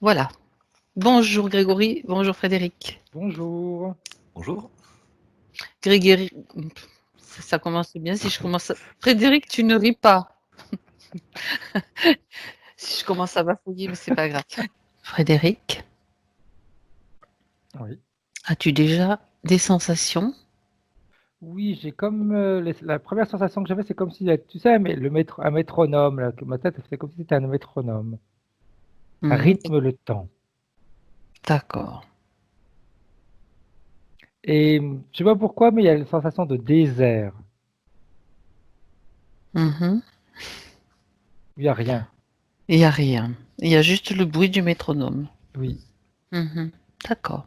Voilà. Bonjour Grégory, bonjour Frédéric. Bonjour. Bonjour. Grégory, ça commence bien si je commence à... Frédéric, tu ne ris pas. Si je commence à bafouiller, mais c'est pas grave. Frédéric, Oui. as-tu déjà des sensations? Oui, j'ai comme la première sensation que j'avais, c'est comme si, tu sais, un métronome, là, que ma tête, c'est comme si c'était un métronome. Ça Mhm, rythme le temps. d'accord. Et je sais pas pourquoi, mais il y a une sensation de désert. Mhm. Il n'y a rien. Il n'y a rien. Il y a juste le bruit du métronome. Oui. Mhm, d'accord.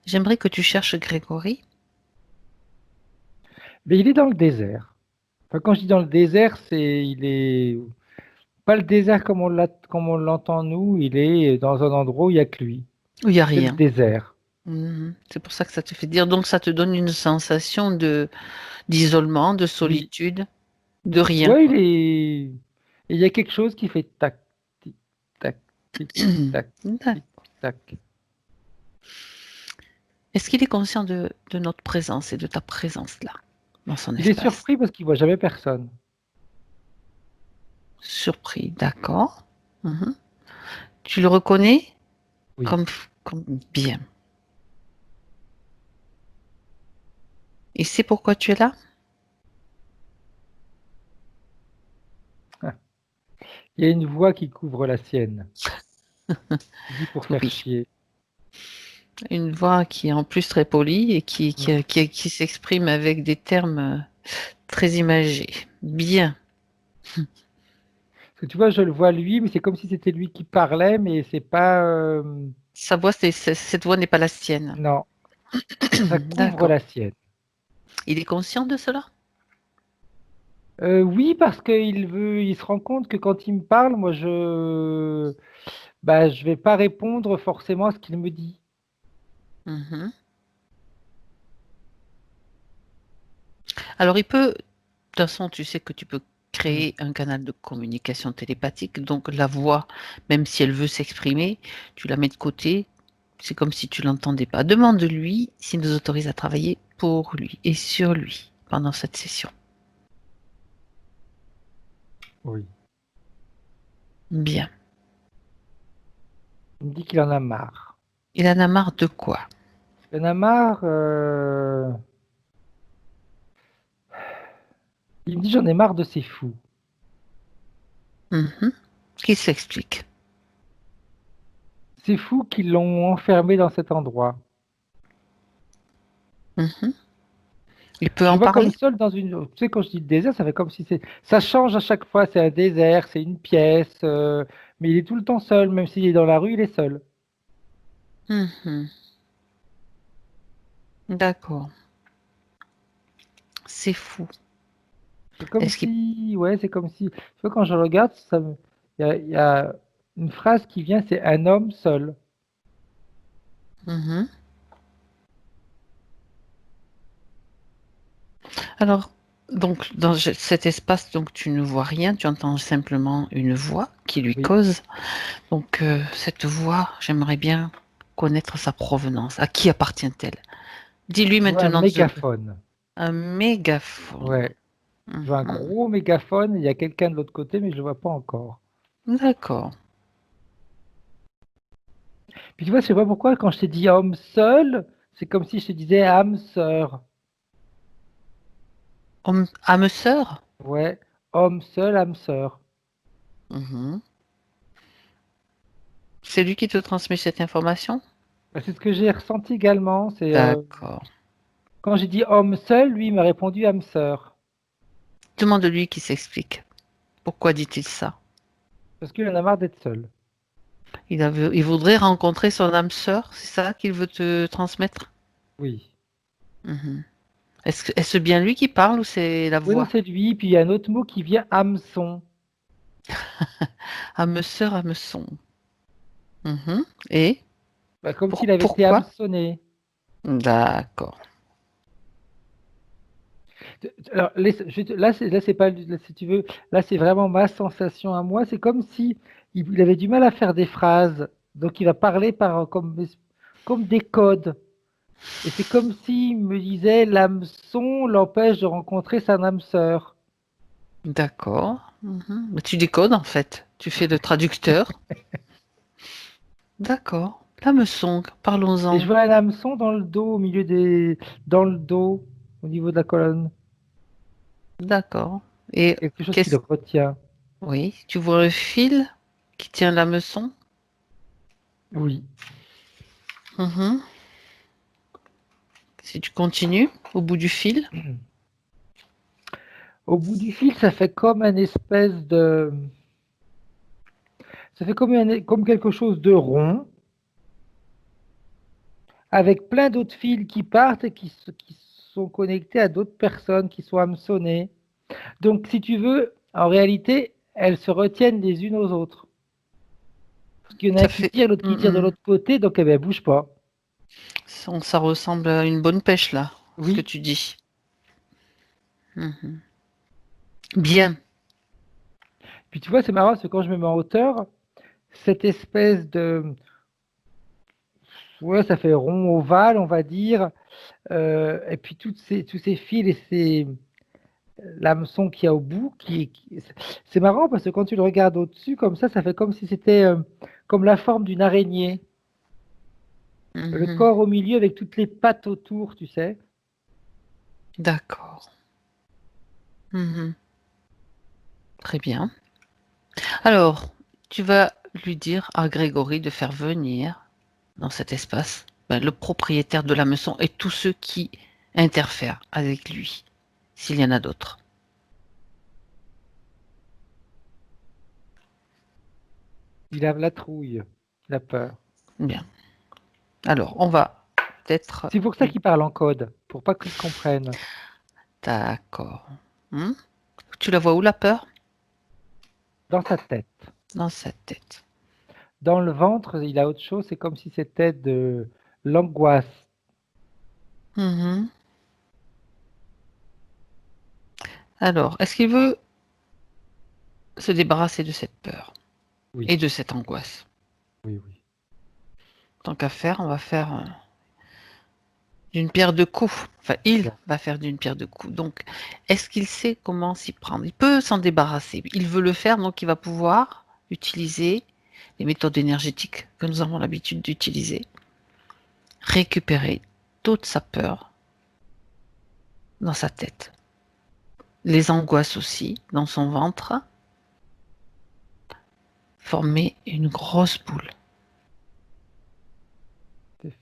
J'aimerais que tu cherches Grégory. Mais il est dans le désert. Enfin, quand je dis dans le désert, il est pas le désert comme on l'entend nous, il est dans un endroit où il n'y a que lui. Où il n'y a C'est le rien. désert. Mhm. C'est pour ça que ça te fait dire. Donc ça te donne une sensation d'isolement, de Oui. solitude, de rien. Ouais, il y a quelque chose qui fait tac, tic, tac, tic, tac, tic, tac. Est-ce qu'il est conscient de notre présence et de ta présence là, dans son Il est espace? surpris parce qu'il voit jamais personne. Surpris, d'accord. Mhm. Tu le reconnais Oui. comme, comme bien. Il sait pourquoi tu es là? Ah. Il y a une voix qui couvre la sienne. Il dit pour faire Oui. chier. Une voix qui est en plus très polie et qui, Mm. qui, qui, qui s'exprime avec des termes très imagés. Bien. Parce que tu vois, je le vois lui, mais c'est comme si c'était lui qui parlait, mais c'est pas. Sa voix, cette voix n'est pas la sienne. Non, ça couvre D'accord. la sienne. Il est conscient de cela? Oui, parce il se rend compte que quand il me parle, moi, bah, je vais pas répondre forcément à ce qu'il me dit. Mhm. Alors, il peut, de toute façon, tu sais que tu peux Mm. créer un canal de communication télépathique. Donc, la voix, même si elle veut s'exprimer, tu la mets de côté. C'est comme si tu l'entendais pas. Demande-lui s'il nous autorise à travailler pour lui et sur lui pendant cette session. Oui. Bien. Il me dit qu'il en a marre. Il en a marre de quoi? Il en a marre. Il me dit j'en ai marre de ces fous. Mhm. Qu'il s'explique. Ces fous qui l'ont enfermé dans cet endroit. Mhm. Il peut Je en le vois parler? comme seul dans une. Tu sais, quand je dis désert, ça fait comme si c'est. Ça change à chaque fois. C'est un désert, c'est une pièce. Mais il est tout le temps seul. Même s'il est dans la rue, il est seul. Mhm. D'accord. C'est fou. C'est comme Est-ce qu'il... si. Ouais, c'est comme si. Tu vois, quand je regarde, il y a une phrase qui vient c'est un homme seul. Mhm. Alors, donc, dans cet espace, donc, tu ne vois rien, tu entends simplement une voix qui lui Oui. cause. Donc, cette voix, j'aimerais bien connaître sa provenance. À qui appartient-elle? Dis-lui Je vois un maintenant mégaphone. un mégaphone. Ouais. Je vois un Mhm. gros mégaphone. Il y a quelqu'un de l'autre côté, mais je le vois pas encore. D'accord. Puis tu vois, je sais pas pourquoi, quand je t'ai dit homme seul, c'est comme si je te disais âme sœur. Âme sœur? Ouais, homme seul, âme sœur. Mhm. C'est lui qui te transmet cette information? Bah, c'est ce que j'ai ressenti également. C'est D'accord. quand j'ai dit homme seul, lui il m'a répondu âme sœur. Demande-lui qui s'explique. Pourquoi dit-il ça? Parce qu'il en a marre d'être seul. Il voudrait rencontrer son âme sœur, c'est ça qu'il veut te transmettre? Oui. Mhm. Est-ce bien lui qui parle ou c'est la Oui, non, voix? c'est lui. Puis il y a un autre mot qui vient hameçon. Âme sœur, hameçon. Mhm. Et Bah, comme s'il avait été pourquoi? hameçonné. D'accord. Alors, là, c'est pas, là, si tu veux, là, c'est vraiment ma sensation à moi. C'est comme si il avait du mal à faire des phrases. Donc, il va parler comme des codes. Et c'est comme s'il me disait l'hameçon l'empêche de rencontrer sa âme sœur. D'accord. Mhm. Mais tu décodes en fait. Tu fais le traducteur. D'accord. L'hameçon, Et je parlons-en. vois un hameçon dans le dos, dans le dos, au niveau de la colonne. D'accord. Et Quelque chose qui le qu'est-ce... retient. Oui, tu vois le fil qui tient l'hameçon? Oui. Mhm. Si tu continues au bout du fil. Au bout du fil, ça fait comme un espèce de, ça fait comme quelque chose de rond, avec plein d'autres fils qui partent et qui sont connectés à d'autres personnes qui sont hameçonnées. Donc, si tu veux, en réalité, elles se retiennent les unes aux autres. Parce qu'il y en a un Ça qui fait... tire, l'autre qui tire de Mhm. l'autre côté, donc elle ne bouge pas. Ça ressemble à une bonne pêche là, ce que Oui. tu dis. Mhm. Bien. Puis tu vois, c'est marrant, parce que quand je me mets en hauteur, cette espèce de, ouais, ça fait rond ovale, on va dire, et puis tous ces fils et l'hameçon qu'il y a au bout, c'est marrant parce que quand tu le regardes au-dessus, comme ça fait comme si c'était comme la forme d'une araignée. Le Mhm. corps au milieu avec toutes les pattes autour, tu sais. D'accord. Mhm. Très bien. Alors, tu vas lui dire à Grégory de faire venir dans cet espace le propriétaire de la maison et tous ceux qui interfèrent avec lui, s'il y en a d'autres. Il a la trouille, il a peur. Bien. Alors, on va peut-être C'est pour ça lui... qu'il parle en code, pour pas qu'il comprenne. D'accord. Hmm. Tu la vois où la peur? Dans sa tête. Dans sa tête. Dans le ventre, il a autre chose, c'est comme si c'était de l'angoisse. Mhm. Alors, est-ce qu'il veut se débarrasser de cette peur Oui, et de cette angoisse? oui, oui. Tant qu'à faire, on va faire d'une pierre deux coups. Enfin, il va faire d'une pierre deux coups. Donc, est-ce qu'il sait comment s'y prendre? Il peut s'en débarrasser. Il veut le faire, donc il va pouvoir utiliser les méthodes énergétiques que nous avons l'habitude d'utiliser, récupérer toute sa peur dans sa tête, les angoisses aussi dans son ventre, former une grosse boule, C'est fait.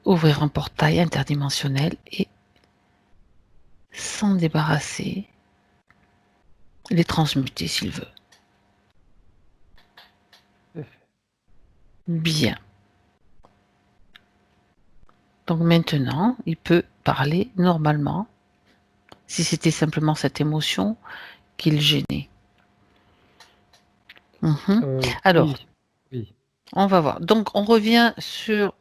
ouvrir un portail interdimensionnel et s'en débarrasser, les transmuter s'il veut. C'est fait. Bien. Donc maintenant, il peut parler normalement si c'était simplement cette émotion qui le gênait. Mhm. Alors, Oui, oui. on va voir. Donc, on revient sur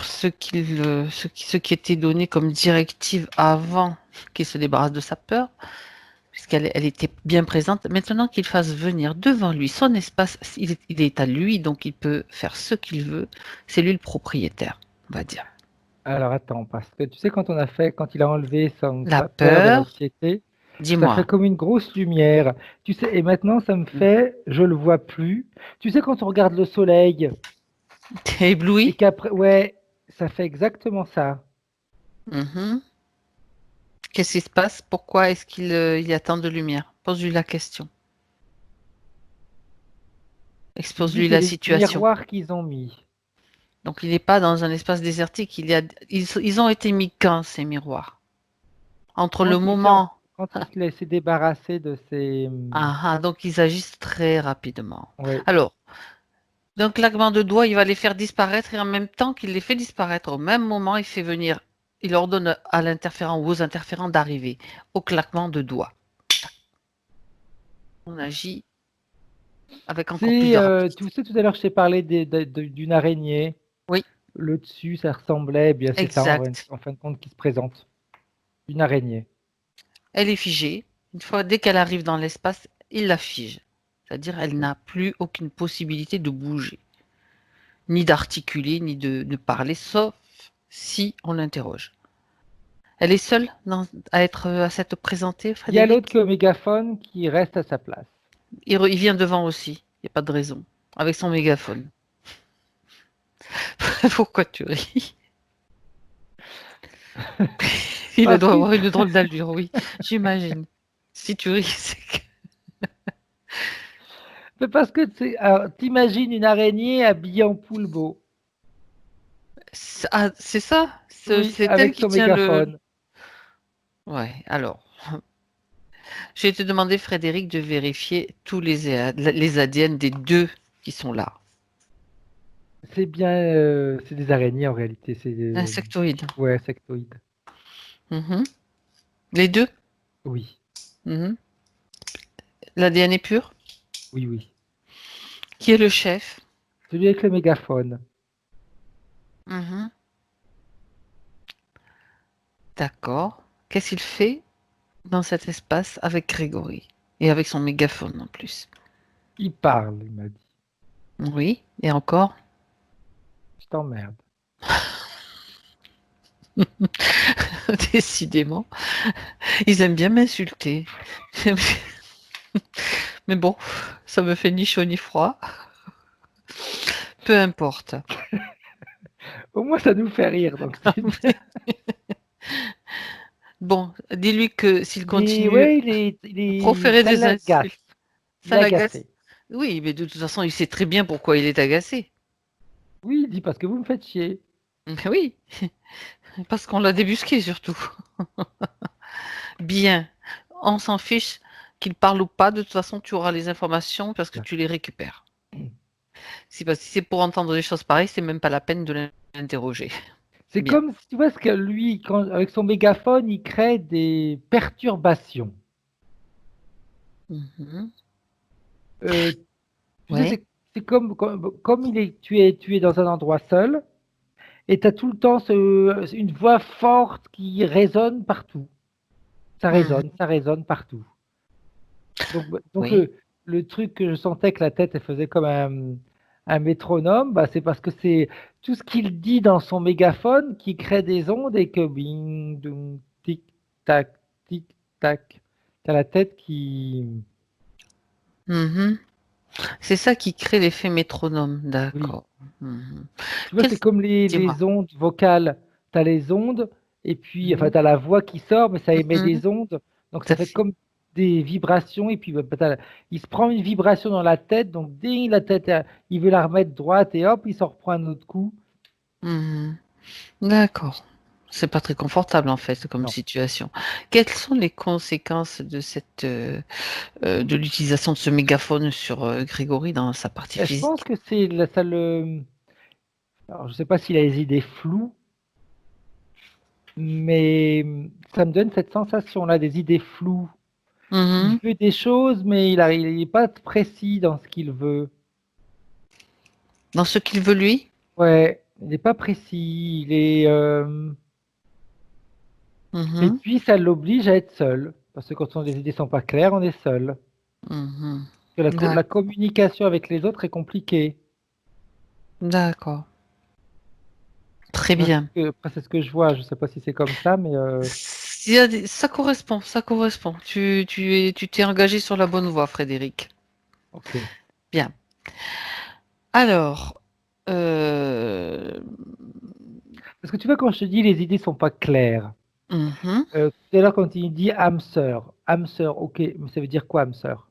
ce qui était donné comme directive avant qu'il se débarrasse de sa peur, puisqu'elle était bien présente. Maintenant qu'il fasse venir devant lui son espace, il est à lui, donc il peut faire ce qu'il veut. C'est lui le propriétaire, on va dire. Alors attends, parce que tu sais, quand il a enlevé La sa peur et peur, l'anxiété, ça fait dis-moi, comme une grosse lumière. Tu sais, et maintenant, ça me fait, je le vois plus. Tu sais, quand on regarde le soleil t'es et ébloui? qu'après, ouais, ça fait exactement ça. Mhm. Qu'est-ce qui se passe? Pourquoi est-ce il y a tant de lumière? Pose-lui la question. Il me dit, Expose-lui c'est la les situation. miroirs qu'ils ont mis. Donc, il n'est pas dans un espace désertique. Ils ont été mis quand, ces miroirs? Entre le moment... Quand il s'est débarrassé de ses, Donc ils agissent très rapidement. ouais, Alors, d'un claquement de doigts, il va les faire disparaître et en même temps qu'il les fait disparaître, au même moment, il fait venir, il ordonne à l'interférent ou aux interférents d'arriver au claquement de doigts. On agit avec encore plus de tu rapidité. sais, tout à l'heure, je t'ai parlé d'une araignée. Oui, le dessus, ça ressemblait, bien c'est ça Exact. en fin de compte qui se présente. Une araignée. Elle est figée. Une fois, dès qu'elle arrive dans l'espace, il la fige. C'est-à-dire, elle n'a plus aucune possibilité de bouger, ni d'articuler, ni de parler, sauf si on l'interroge. Elle est seule à s'être présentée, Il y a l'autre qui Frédéric? est au mégaphone qui reste à sa place. Il vient devant aussi, il n'y a pas de raison, avec son mégaphone. Pourquoi tu ris? Il Parce doit que avoir une drôle d'allure, oui, j'imagine. Si tu ris, c'est que... mais parce que t'imagines une araignée habillée en poule beau. Ah, c'est ça? Oui, C'est elle avec qui son tient le... mégaphone. Ouais, alors, je vais te demander, Frédéric, de vérifier tous les ADN des deux qui sont là. C'est bien, c'est des araignées en réalité. C'est Insectoïdes. ouais, sectoïdes. Mhm. Les deux? Oui, Mhm. L'ADN est pur? oui, oui. Qui est le chef? Celui avec le mégaphone. Mhm. D'accord. Qu'est-ce qu'il fait dans cet espace avec Grégory? Et avec son mégaphone en plus. Il parle, il m'a dit. Oui, et encore? Je t'emmerde. Décidément. Ils aiment bien m'insulter. Mais bon, ça me fait ni chaud ni froid. Peu importe. Au moins, ça nous fait rire, donc c'est bien. Bon, dis-lui que s'il Mais continue ouais, à proférer ça des l'agace. insultes, Il ça est l'agace. agacé. Oui, mais de toute façon, il sait très bien pourquoi il est agacé. Oui, il dit parce que vous me faites chier. Mais oui, parce qu'on l'a débusqué surtout. Bien, on s'en fiche qu'il parle ou pas, de toute façon, tu auras les informations parce que tu les récupères. Si c'est pour entendre des choses pareilles, c'est même pas la peine de l'interroger. C'est Bien. comme si tu vois ce que lui, avec son mégaphone, il crée des perturbations. Mhm. Euh, tu sais, Ouais. c'est comme tu es dans un endroit seul et tu as tout le temps une voix forte qui résonne partout. Mhm. Ça résonne partout. Donc Oui. le truc que je sentais que la tête elle faisait comme un métronome, bah, c'est parce que c'est tout ce qu'il dit dans son mégaphone qui crée des ondes et que bing, dong, tac, tic, tac. T'as la tête qui. Mhm. C'est ça qui crée l'effet métronome. Oui. D'accord. Mhm. Tu vois, Quel... c'est comme Dis-moi. les ondes vocales. Tu as les ondes, et puis, enfin, Mhm. tu as la voix qui sort, mais ça émet Mhm. des ondes. Donc, Tout ça à fait fait. comme des vibrations, et puis, bah, il se prend une vibration dans la tête, donc, ding, la tête, il veut la remettre droite, et hop, il s'en reprend un autre coup. Mhm. D'accord. C'est pas très confortable en fait comme Non. situation. Quelles sont les conséquences de de l'utilisation de ce mégaphone sur Grégory dans sa partie Et je pense physique? que ça le. Alors, je sais pas s'il a les idées floues, mais ça me donne cette sensation-là, des idées floues. Il Mhm. veut des choses, mais il est pas précis dans ce qu'il veut. Dans ce qu'il veut lui? Ouais, il n'est pas précis, et Mhm. puis ça l'oblige à être seul, parce que quand les idées sont pas claires, on est seul. Mhm. Que la D'ac- communication avec les autres est compliquée. D'accord. Très Après, bien. après, c'est ce que je vois, je sais pas si c'est comme ça, mais Ça correspond, ça correspond. Tu t'es engagé sur la bonne voie, Frédéric. ok. Bien. Alors, euh, Parce que tu vois, quand je te dis les idées sont pas claires, mhm. tout à l'heure quand il dit âme sœur, ok, mais ça veut dire quoi âme sœur?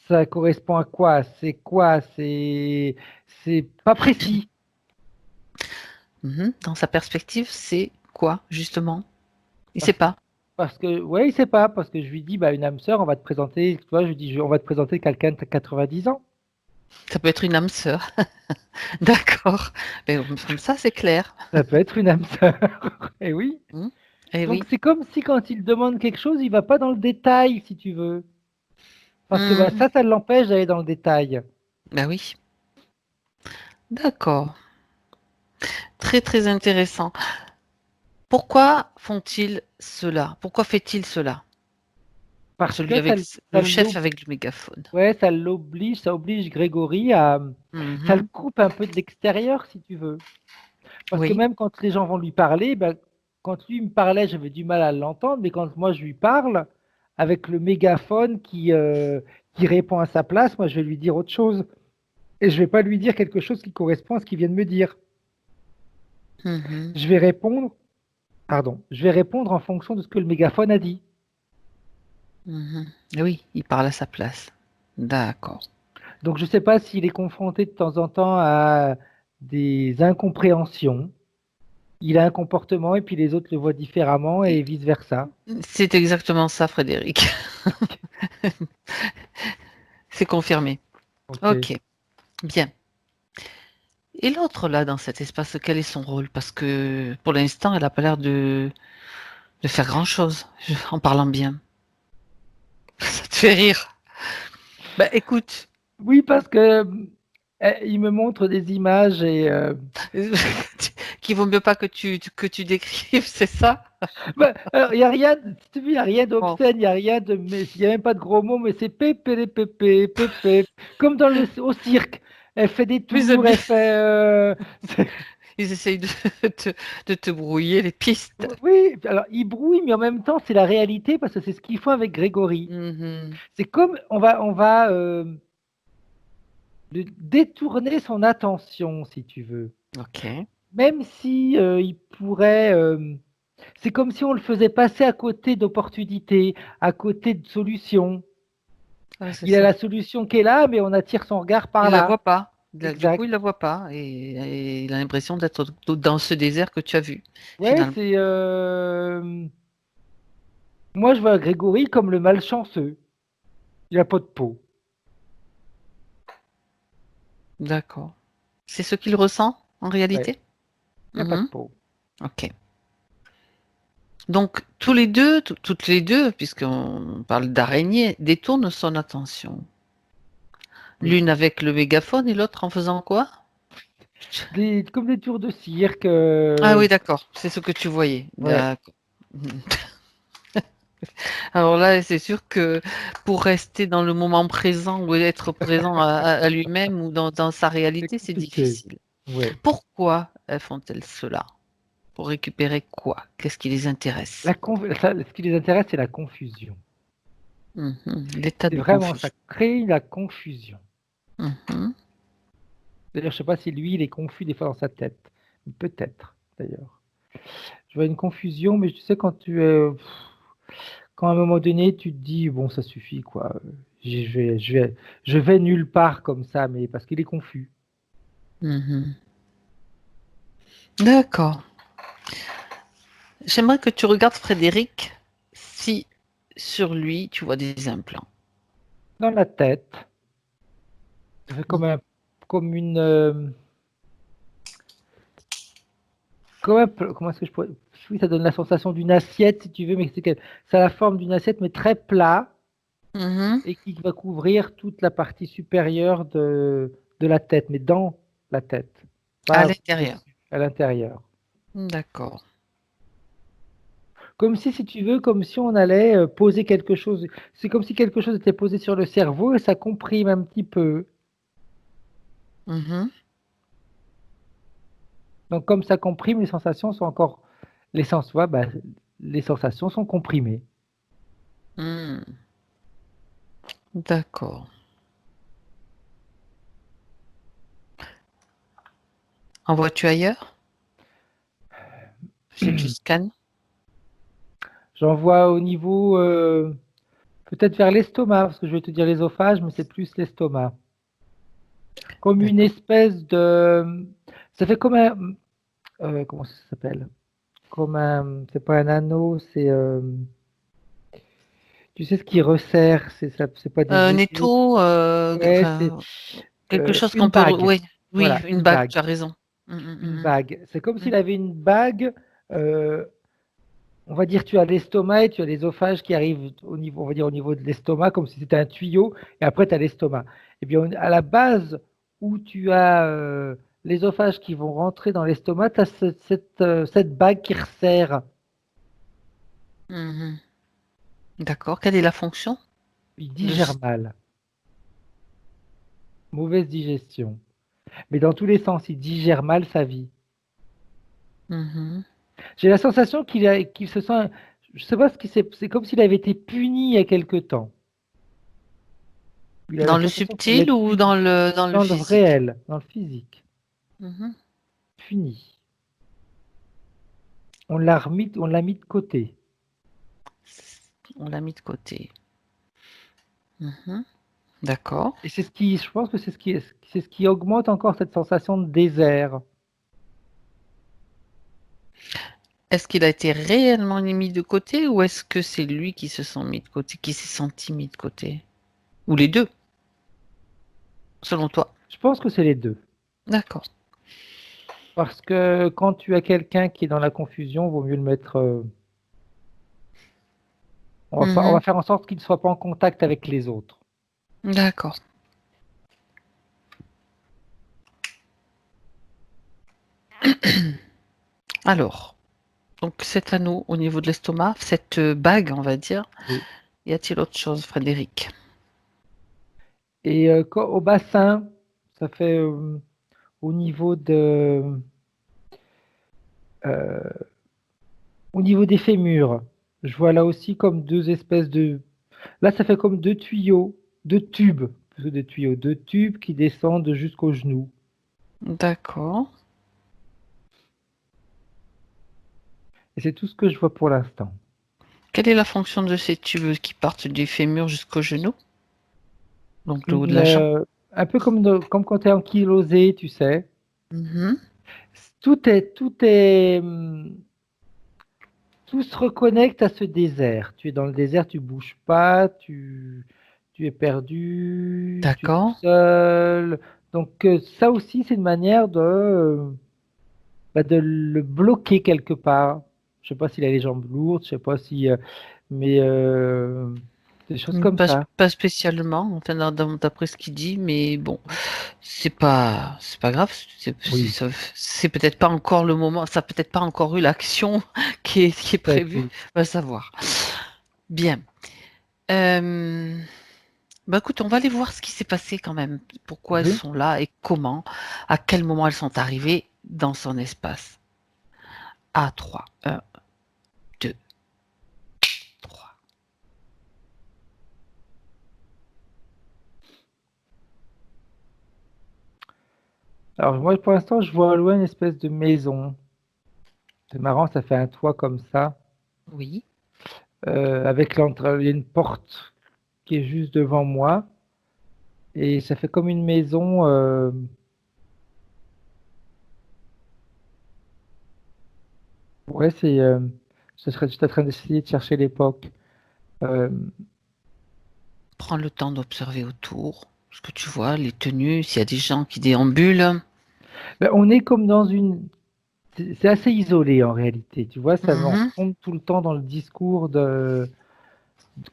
Ça correspond à quoi? C'est quoi? C'est pas précis. Mhm. Dans sa perspective, c'est quoi, justement? Il sait Parce pas. Parce que, ouais, il sait pas, parce que je lui dis, bah, une âme sœur, on va te présenter, tu vois, je lui dis, on va te présenter quelqu'un de 90 ans. Ça peut être une âme sœur. D'accord. Mais comme ça, c'est clair. Ça peut être une âme sœur. Et oui. Mhm. Eh Donc, oui. c'est comme si quand il demande quelque chose, il va pas dans le détail, si tu veux. Parce que bah, Mhm. ça l'empêche d'aller dans le détail. Ben oui. D'accord. Très, très intéressant. Pourquoi font-ils cela? Pourquoi fait-il cela? Parce Celui que avec ça le chef avec le mégaphone. ouais, ça oblige Grégory à, ça le Mhm. coupe un peu de l'extérieur, si tu veux. Parce que Oui. même quand les gens vont lui parler, ben, quand lui me parlait, j'avais du mal à l'entendre, mais quand moi je lui parle, avec le mégaphone qui répond à sa place, moi je vais lui dire autre chose. Et je vais pas lui dire quelque chose qui correspond à ce qu'il vient de me dire. Mhm. Je vais répondre, je vais répondre en fonction de ce que le mégaphone a dit. Mhm. Oui, il parle à sa place. D'accord. Donc je ne sais pas s'il est confronté de temps en temps à des incompréhensions. Il a un comportement et puis les autres le voient différemment et vice-versa. C'est exactement ça, Frédéric. C'est confirmé. Ok. Ok, bien. Et l'autre là, dans cet espace, quel est son rôle? Parce que pour l'instant, elle n'a pas l'air de faire grand-chose, en parlant bien. Ça te fait rire. Bah écoute, Oui, parce que il me montre des images et qu'il vaut mieux pas que tu décrives, c'est ça? bah, alors il y a rien, si tu veux, il y a rien Bon. d'obscène, il y a rien de, mais il y a même pas de gros mots, mais c'est pépé pépé pépé, comme dans le au cirque. Elle fait des Ils tours, elle fait. ils essayent de te brouiller les pistes. Oui, alors il brouille, mais en même temps c'est la réalité parce que c'est ce qu'ils font avec Grégory. Mhm. C'est comme on va détourner son attention, si tu veux. Ok. Même si il pourrait, c'est comme si on le faisait passer à côté d'opportunités, à côté de solutions. Ouais, c'est Il a ça. la solution qui est là, mais on attire son regard par Il la là. voit pas. Du coup, Exact. il la voit pas et il a l'impression d'être dans ce désert que tu as vu, Ouais, finalement. c'est. Moi, je vois Grégory comme le malchanceux. Il a pas de peau. D'accord. C'est ce qu'il ressent en Ouais, réalité? il a pas de Mhm. peau. Ok. Donc, tous les deux, toutes les deux, puisqu'on parle d'araignée, détournent son attention. Oui. L'une avec le mégaphone et l'autre en faisant quoi? Comme des tours de cirque. Ah oui, d'accord. C'est ce que tu voyais. Ouais. D'accord. Alors là, c'est sûr que pour rester dans le moment présent ou être présent à lui-même ou dans sa C'est réalité, c'est compliqué. difficile. Ouais. Pourquoi font-elles cela? Pour récupérer quoi? Qu'est-ce qui les intéresse? Ce qui les intéresse, c'est la confusion. Mhm. L'état C'est de vraiment ça, confusion. crée la confusion. Mhm. D'ailleurs, je sais pas si lui, il est confus des fois dans sa tête. Peut-être, d'ailleurs. Je vois une confusion, mais tu sais, quand à un moment donné, tu te dis, bon, ça suffit, quoi. Je vais nulle part comme ça, mais parce qu'il est confus. Mhm. D'accord. J'aimerais que tu regardes Frédéric si sur lui tu vois des implants. Dans la tête, ça fait comme une, comment est-ce que je pourrais, oui, ça donne la sensation d'une assiette, si tu veux, mais ça a la forme d'une assiette, mais très plat, Mhm. et qui va couvrir toute la partie supérieure de la tête, mais dans la tête, À pas l'intérieur. au-dessus, à l'intérieur. D'accord. Comme si tu veux, comme si on allait poser quelque chose. C'est comme si quelque chose était posé sur le cerveau et ça comprime un petit peu. Mhm. Donc comme ça comprime, les sensations sont encore, ouais, bah, les sensations sont comprimées. Hmm. D'accord. En vois-tu ailleurs? Si tu scannes? J'en vois au niveau, peut-être vers l'estomac, parce que je vais te dire l'ésophage, mais c'est plus l'estomac. Comme une D'accord. espèce de, ça fait comme un, comment ça s'appelle? Comme un, c'est pas un anneau, c'est, tu sais ce qui resserre, c'est pas Un des os. étau, Ouais, c'est enfin, quelque chose qu'on une peut. bague. Oui, oui, Voilà, une une bague, bague. tu as raison. Une bague. C'est comme Mm. s'il avait une bague. euh, on va dire, tu as l'estomac et tu as l'ésophage qui arrive au niveau, on va dire au niveau de l'estomac, comme si c'était un tuyau, et après tu as l'estomac. Et bien, à la base où tu as l'œsophage qui vont rentrer dans l'estomac, tu as cette bague qui resserre. Mhm. D'accord. Quelle est la fonction Il de digère mal. Mauvaise digestion. Mais dans tous les sens, il digère mal sa vie. Mhm. J'ai la sensation qu'il se sent. Je sais pas ce qui c'est comme s'il avait été puni il y a quelque temps. Il a Dans la le sensation qu'il est subtil ou puni dans le dans le physique? réel, dans le physique. Mhm. Puni. On l'a mis de côté. On l'a mis de côté. Mhm. D'accord. Et je pense que c'est ce qui augmente encore cette sensation de désert. Est-ce qu'il a été réellement mis de côté ou est-ce que c'est lui qui se sent mis de côté, qui s'est senti mis de côté? Ou les deux, selon toi? Je pense que c'est les deux. D'accord. Parce que quand tu as quelqu'un qui est dans la confusion, vaut mieux le mettre. On va Mhm. faire en sorte qu'il ne soit pas en contact avec les autres. D'accord. Alors, donc cet anneau au niveau de l'estomac, cette bague, on va dire, Oui. y a-t-il autre chose, Frédéric? Et au bassin, ça fait au niveau euh, au niveau des fémurs. Je vois là aussi comme deux espèces de. Là, ça fait comme deux tuyaux, deux tubes, plutôt des tuyaux, deux tubes qui descendent jusqu'aux genoux. D'accord. Et c'est tout ce que je vois pour l'instant. Quelle est la fonction de ces tubes qui partent du fémur jusqu'au genou, donc le haut de la jambe? Un peu comme quand tu es ankylosé, tu sais. Mhm. Tout tout se reconnecte à ce désert. Tu es dans le désert, tu bouges pas, tu es perdu, tu es tout D'accord. seul. Donc ça aussi, c'est une manière de le bloquer quelque part. Je sais pas s'il a les jambes lourdes, je sais pas si, mais des choses comme Pas, ça. pas spécialement, enfin, d'après ce qu'il dit, mais bon, c'est pas grave. Oui, C'est peut-être pas encore le moment, ça a peut-être pas encore eu l'action qui est peut-être, prévue. oui. On va savoir. Bien. Euh, Bah écoute, on va aller voir ce qui s'est passé quand même. Pourquoi elles Oui. sont là et comment, à quel moment elles sont arrivées dans son espace. À 3, 1, 2, 3. Alors moi, pour l'instant, je vois au loin une espèce de maison. C'est marrant, ça fait un toit comme ça, Oui. avec l'entrée, il y a une porte qui est juste devant moi, et ça fait comme une maison. Ouais, je serais juste en train d'essayer de chercher l'époque. Euh, Prends le temps d'observer autour ce que tu vois, les tenues, s'il y a des gens qui déambulent. ben, on est comme dans une. C'est assez isolé en réalité. Tu vois, on Mhm. retombe tout le temps dans le discours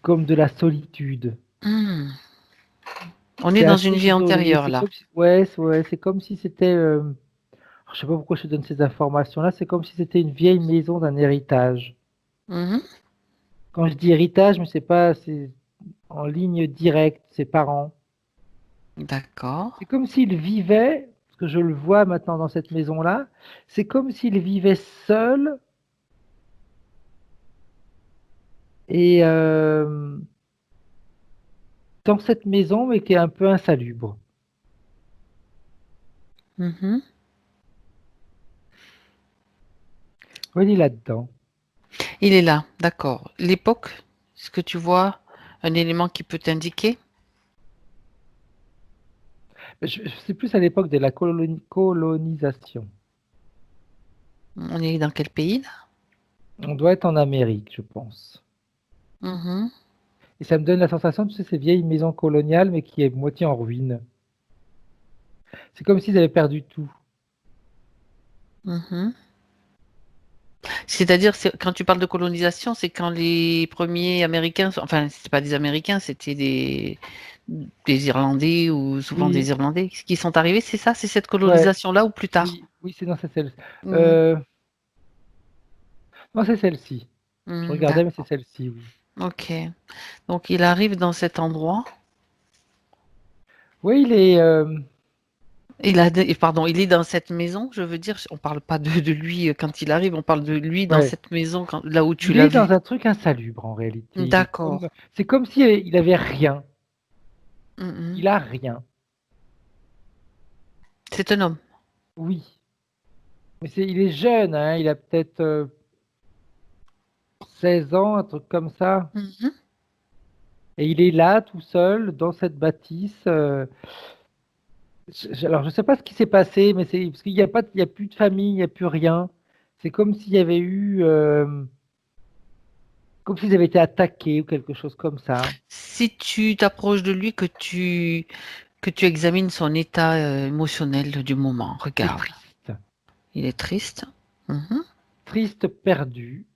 comme de la solitude. Hmm. On est C'est dans assez une vie isolé. antérieure C'est là. comme si, ouais, c'est comme si c'était. Je sais pas pourquoi je te donne ces informations-là. C'est comme si c'était une vieille maison d'un héritage. Mhm. Quand je dis héritage, mais c'est pas, c'est en ligne directe, ses parents. D'accord. C'est comme s'il vivait, parce que je le vois maintenant dans cette maison-là, c'est comme s'il vivait seul et dans cette maison, mais qui est un peu insalubre. Mhm. Oui, il est là-dedans. Il est là, d'accord. L'époque, est-ce que tu vois un élément qui peut t'indiquer? C'est plus à l'époque de la colonisation. On est dans quel pays là? On doit être en Amérique, je pense. Mhm. Et ça me donne la sensation de ces vieilles maisons coloniales, mais qui est moitié en ruine. C'est comme s'ils avaient perdu tout. Mhm. C'est-à-dire, quand tu parles de colonisation, c'est quand les premiers Américains, enfin, c'était pas des Américains, c'était des Irlandais ou souvent Oui, des Irlandais qui sont arrivés, c'est ça? C'est cette ouais, colonisation-là ou plus tard? oui, oui, c'est non, c'est celle. Mmh. Euh, non, c'est celle-ci. Je Mmh, regardais, mais c'est d'accord. celle-ci, oui. OK. Donc il arrive dans cet endroit. Oui, il est. Pardon, il est dans cette maison, je veux dire, on parle pas de lui quand il arrive, on parle de lui dans Ouais. cette maison, là où tu Il l'as est dans vu. un truc insalubre en réalité. Il est D'accord. c'est comme s'il avait rien. Mhm. Il a rien. C'est un homme. Oui. Mais il est jeune, hein. Il a peut-être 16 ans, un truc comme ça. Mhm. Et il est là, tout seul, dans cette bâtisse. Alors, je sais pas ce qui s'est passé, mais c'est parce qu'il n'y a pas, il y a plus de famille, il n'y a plus rien. C'est comme s'il y avait eu, comme s'ils avaient été attaqués ou quelque chose comme ça. Si tu t'approches de lui, que tu examines son état émotionnel du moment, Il est regarde. triste. Il est triste. Mhm. Triste, perdu.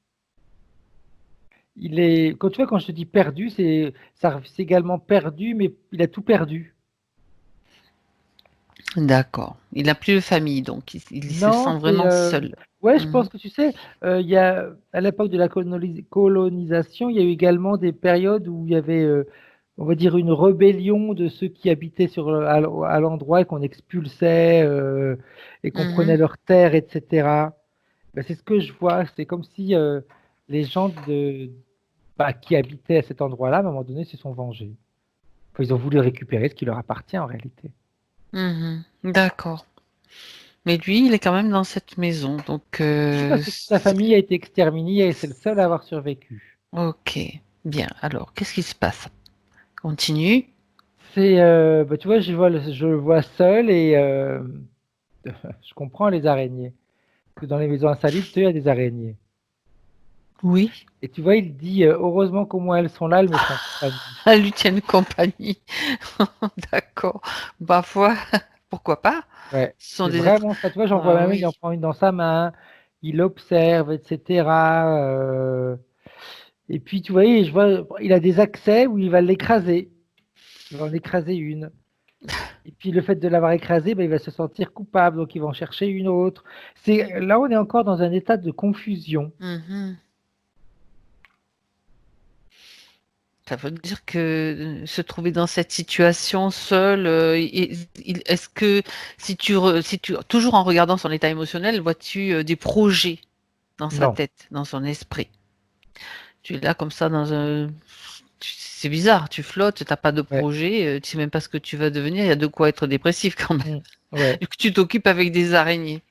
Il est, quand tu vois, quand je te dis perdu, c'est également perdu, mais il a tout perdu. D'accord. Il n'a plus de famille, donc il se Non, sent vraiment seul. ouais, je pense Mhm. que tu sais, il y a, à l'époque de la colonisation, il y a eu également des périodes où il y avait, on va dire, une rébellion de ceux qui habitaient à l'endroit et qu'on expulsait et qu'on prenait Mhm. leurs terres, etc. Ben, c'est ce que je vois. C'est comme si les gens bah, qui habitaient à cet endroit-là, à un moment donné, se sont vengés. Enfin, ils ont voulu récupérer ce qui leur appartient en réalité. Mhm. D'accord. Mais lui, il est quand même dans cette maison, donc Oui, parce que toute sa famille a été exterminée et c'est le seul à avoir survécu. ok. Bien. Alors, qu'est-ce qui se passe? Continue. Bah, tu vois, je le vois seul et je comprends les araignées. Parce que dans les maisons insalubres, tu sais, il y a des araignées. Oui. Et tu vois, il dit, heureusement qu'au moins elles sont là, elles me font compagnie. À lui tienne compagnie. D'accord. Parfois, pourquoi pas? Ouais, Ce sont c'est des êtres. vraiment ça. Tu vois, j'en vois Ah même, il en oui. prend une dans sa main, il observe, etc. Et puis, tu vois, je vois, il a des accès où il va l'écraser. Il va en écraser une. Et puis le fait de l'avoir écrasé, ben, il va se sentir coupable, donc il va en chercher une autre. Là, on est encore dans un état de confusion. Mhm. Ça veut dire que se trouver dans cette situation seul, est-ce que si tu toujours en regardant son état émotionnel, vois-tu des projets dans sa Non. tête, dans son esprit? Tu es là comme ça dans un. C'est bizarre, tu flottes, t'as pas de Ouais. projet, tu sais même pas ce que tu vas devenir, il y a de quoi être dépressif quand même. Mm. Ouais. Du coup, tu t'occupes avec des araignées.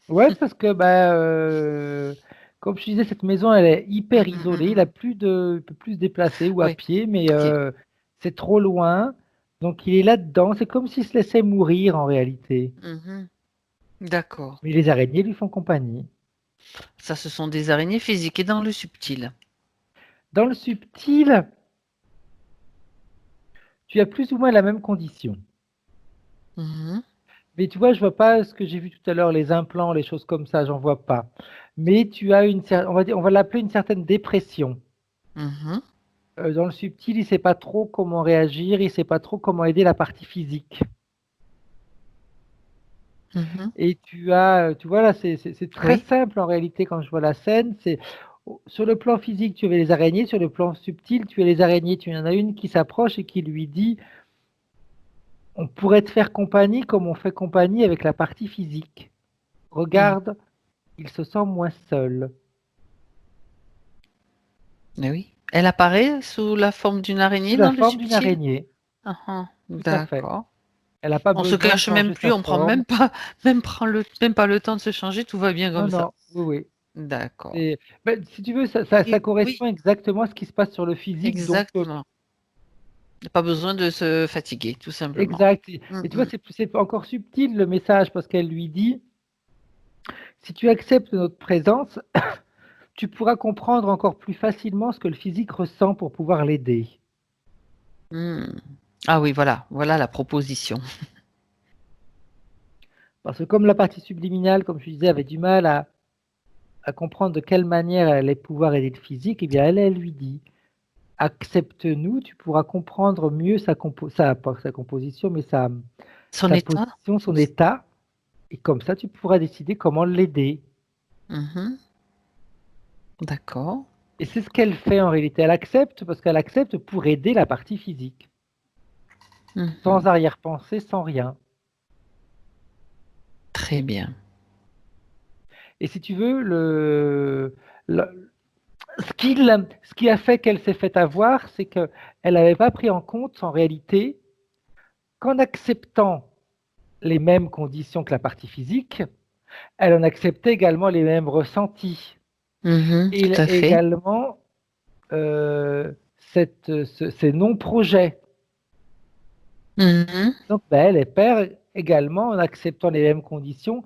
Ouais, c'est parce que bah, comme je disais, cette maison, elle est Mm, hyper mm, mm, isolée. mm. Il peut plus se déplacer ou à Oui, pied, mais ok. c'est trop loin. Donc il est là-dedans. C'est comme s'il se laissait mourir en réalité. Mhm. D'accord. Mais les araignées lui font compagnie. Ça, ce sont des araignées physiques et dans le subtil. Dans le subtil, tu as plus ou moins la même condition. Mhm. Mais tu vois, je vois pas ce que j'ai vu tout à l'heure, les implants, les choses comme ça, j'en vois pas. Mais tu as on va dire, on va l'appeler une certaine dépression. Mhm. Dans le subtil, il sait pas trop comment réagir, il sait pas trop comment aider la partie physique. Mhm. Et tu vois là, c'est très Oui. simple en réalité quand je vois la scène. Sur le plan physique, tu avais les araignées, sur le plan subtil, tu as les araignées. Tu en as une qui s'approche et qui lui dit, on pourrait te faire compagnie comme on fait compagnie avec la partie physique. Mhm. Regarde, il se sent moins seul. Mais oui. Elle apparaît sous la forme d'une Sous araignée la dans le forme d'une subtil. araignée, Ah, ah. tout à fait. D'accord. Elle n'a pas On se besoin de cache même changer plus, sa on prend forme. même pas, même pas le temps de se changer, tout va bien Non, comme ça. non, oui, oui. D'accord. Ben, si tu veux, ça Et oui, correspond exactement à ce qui se passe sur le physique. Donc, exactement. Il n'y a pas besoin de se fatiguer, tout simplement. exact. Mm, Et tu vois, mm. c'est encore subtil le message parce qu'elle lui dit, si tu acceptes notre présence, tu pourras comprendre encore plus facilement ce que le physique ressent pour pouvoir l'aider. Hmm. Ah oui, voilà, voilà la proposition. Parce que comme la partie subliminale, comme je disais, avait du mal à comprendre de quelle manière elle allait pouvoir aider le physique, eh bien, elle lui dit. accepte-nous, tu pourras comprendre mieux pas sa composition, mais Son sa état? position, son état, et comme ça, tu pourras décider comment l'aider. Mhm. D'accord. Et c'est ce qu'elle fait en réalité. Elle accepte parce qu'elle accepte pour aider la partie physique, sans Mhm. arrière-pensée, sans rien. Très bien. Et si tu veux, le- ce qui a fait qu'elle s'est fait avoir, c'est qu'elle n'avait pas pris en compte en réalité qu'en acceptant les mêmes conditions que la partie physique, elle en acceptait également les mêmes ressentis. Mhm. Et Tout à fait. également ces non-projets. Mhm. Donc, elle perd également, en acceptant les mêmes conditions,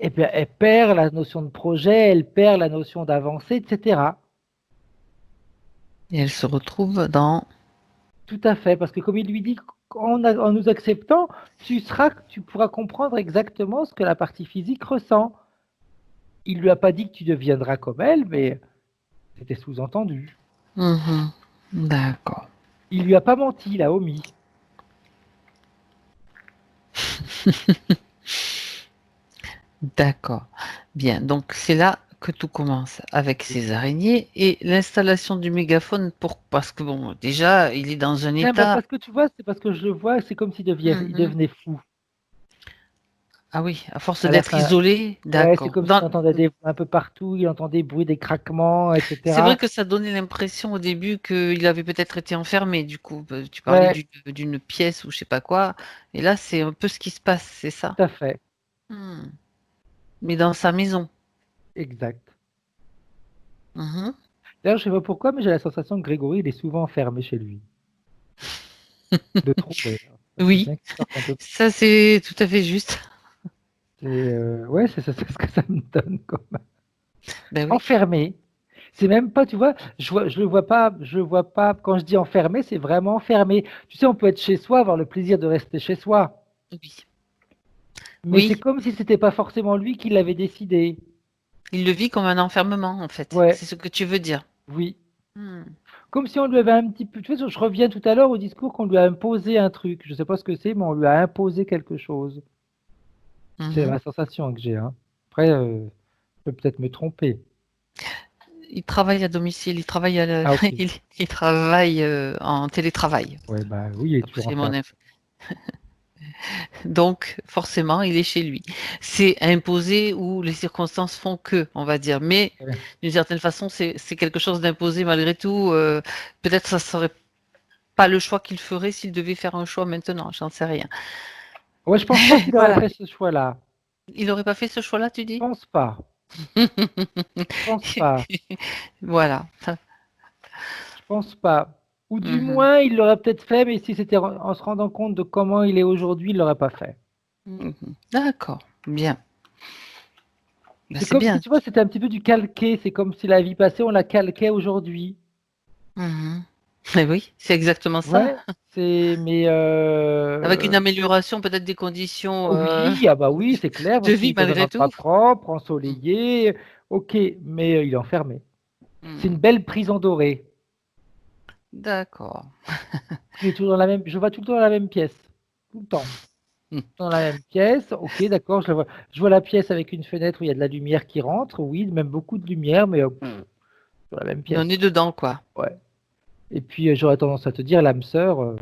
et bien, elle perd la notion de projet, elle perd la notion d'avancée, etc. Et elle se retrouve dans... Tout à fait, parce que comme il lui dit, en nous acceptant, tu pourras comprendre exactement ce que la partie physique ressent. Il lui a pas dit que tu deviendras comme elle, mais c'était sous-entendu. Mhm. D'accord. Il lui a pas menti, il a omis. D'accord. Bien. Donc, c'est là que tout commence avec ces araignées et l'installation du mégaphone parce que bon, déjà, il est dans un Tiens, bah, état... parce que tu vois, c'est parce que je le vois, c'est comme il Mhm. devenait fou Ah oui, à force à la d'être fin. isolé, Ouais, c'est d'accord. comme s'il entendait un peu partout, il entendait bruit des craquements, C'est vrai etc. que ça donnait l'impression au début qu'il avait peut-être été enfermé, du coup. Tu parlais Ouais, d'une pièce ou je sais pas quoi. Et là, c'est un peu ce qui se passe, c'est ça? tout à fait, Hmm. Mais dans sa maison. exact. Mhm. D'ailleurs, je sais pas pourquoi, mais j'ai la sensation que Grégory, il est souvent enfermé chez lui. De trop, d'ailleurs. Ça serait Oui, bien qu'il sorte un peu. ça c'est tout à fait juste. Ouais, c'est ça, c'est ce que ça me donne comme Ben oui. enfermé. C'est même pas, tu vois, je le vois pas, quand je dis enfermé, c'est vraiment enfermé. Tu sais, on peut être chez soi, avoir le plaisir de rester chez soi, Oui. mais c'est Oui, comme si c'était pas forcément lui qui l'avait décidé. il le vit comme un enfermement, en fait. Ouais, C'est ce que tu veux dire. oui. Hmm. Comme si on lui avait un petit peu. Tu vois, je reviens tout à l'heure au discours qu'on lui a imposé un truc. Je ne sais pas ce que c'est, mais on lui a imposé quelque chose. C'est Mhm. ma sensation que j'ai, hein. Après, je peux peut-être me tromper. Il travaille à domicile, il travaille Ah, ok. il travaille en télétravail, Ouais, bah oui, il est toujours d'après mon enfermé. info. Donc, forcément, il est chez lui. C'est imposé ou les circonstances font que, on va dire. Mais Ouais, d'une certaine façon, c'est quelque chose d'imposé malgré tout. Peut-être ça serait pas le choix qu'il ferait s'il devait faire un choix maintenant. J'en sais rien. ouais, je pense pas qu'il aurait Voilà. fait ce choix-là. Il n'aurait pas fait ce choix-là, tu Je dis? pense pas. Je pense pas. Voilà. Je pense pas. Ou du Mhm. moins, il l'aurait peut-être fait, mais si c'était en se rendant compte de comment il est aujourd'hui, il l'aurait pas fait. Mhm. D'accord. Bien. Ben, C'est c'est comme si, bien. tu vois, c'était un petit peu du calqué. C'est comme si la vie passée, on la calquait aujourd'hui. Mhm. Eh oui, c'est exactement ça. Ouais, mais Avec une amélioration peut-être des conditions oui, ah bah oui, c'est clair, de parce qu'il vie est dans un malgré endroit tout. propre, Mm. ensoleillé, ok, mais il est enfermé. C'est une Mm. belle prison dorée. D'accord. Il est toujours dans la même, je vois tout le temps dans la même pièce, tout le temps. Mm. Dans la même pièce, ok, d'accord, je vois la pièce avec une fenêtre où il y a de la lumière qui rentre, oui, même beaucoup de lumière, mais dans la même Mais on pièce. est dedans, quoi. Ouais. Et puis j'aurais tendance à te dire, l'âme sœur,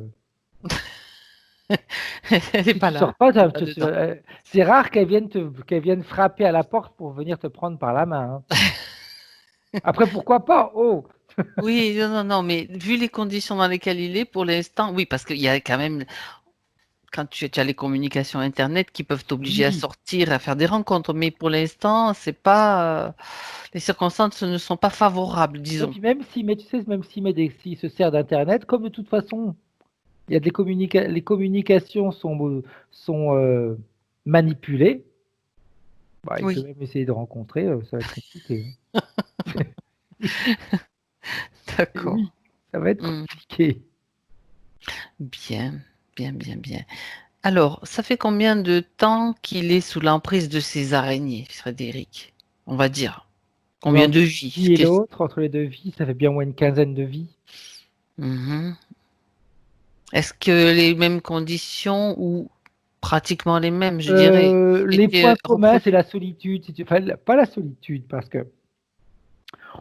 Elle n'est si pas tu sors là, pas, elle n'est pas dedans. c'est rare qu'elle vienne frapper à la porte pour venir te prendre par la main, hein. Après, pourquoi pas? Oh, Oui, non, non, non, mais vu les conditions dans lesquelles il est, pour l'instant, oui, parce qu'il y a quand même, quand tu as les communications Internet qui peuvent t'obliger à oui. sortir, à faire des rencontres, mais pour l'instant, c'est pas, les circonstances ne sont pas favorables, Et disons. puis même si, mais tu sais, même s'il se sert d'Internet, comme de toute façon, il y a les communications sont manipulées, bah, il peut Oui, même essayer de rencontrer, ça va être compliqué, hein. Et d'accord. oui, ça va être Hmm. compliqué. Bien, bien, bien, bien. Alors, ça fait combien de temps qu'il est sous l'emprise de ces araignées, Frédéric? On va dire. Mais Combien entre de une vies? vie et l'autre, entre les deux vies, ça fait bien au moins une quinzaine de vies. Mhm. Est-ce que les mêmes conditions ou pratiquement les mêmes, je dirais, Les étaient points communs, c'est reproduits? la solitude. Enfin, pas la solitude, parce que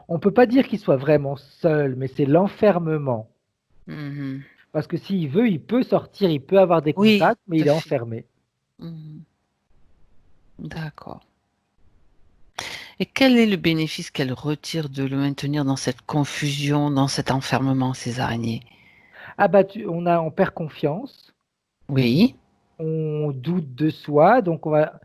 on peut pas dire qu'il soit vraiment seul, mais c'est l'enfermement. Mhm. Parce que s'il veut, il peut sortir, il peut avoir des Oui, contacts, mais tout il à est fait. enfermé. Mhm. D'accord. Et quel est le bénéfice qu'elle retire de le maintenir dans cette confusion, dans cet enfermement, ces araignées? Abattu, on perd confiance, Oui. on doute de soi, donc on va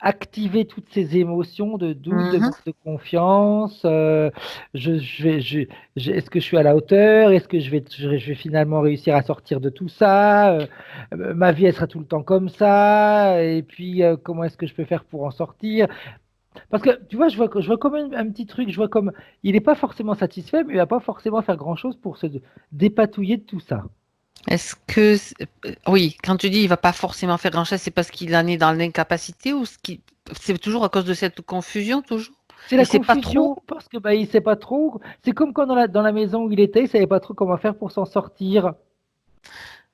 activer toutes ces émotions de doute, de Mhm. manque de confiance. Est-ce que je suis à la hauteur? Est-ce que je vais finalement réussir à sortir de tout ça? Ma vie, elle sera tout le temps comme ça. Et puis, comment est-ce que je peux faire pour en sortir? Parce que, tu vois, je vois comme un petit truc. Je vois comme il n'est pas forcément satisfait, mais il va pas forcément faire grand-chose pour se dépatouiller de tout ça. Est-ce que, oui, quand tu dis il va pas forcément faire grand-chose, c'est parce qu'il en est dans l'incapacité ou c'est toujours à cause de cette confusion, toujours? C'est Il la sait pas confusion trop, parce que bah, il sait pas trop. C'est comme quand dans la maison où il était, il savait pas trop comment faire pour s'en sortir.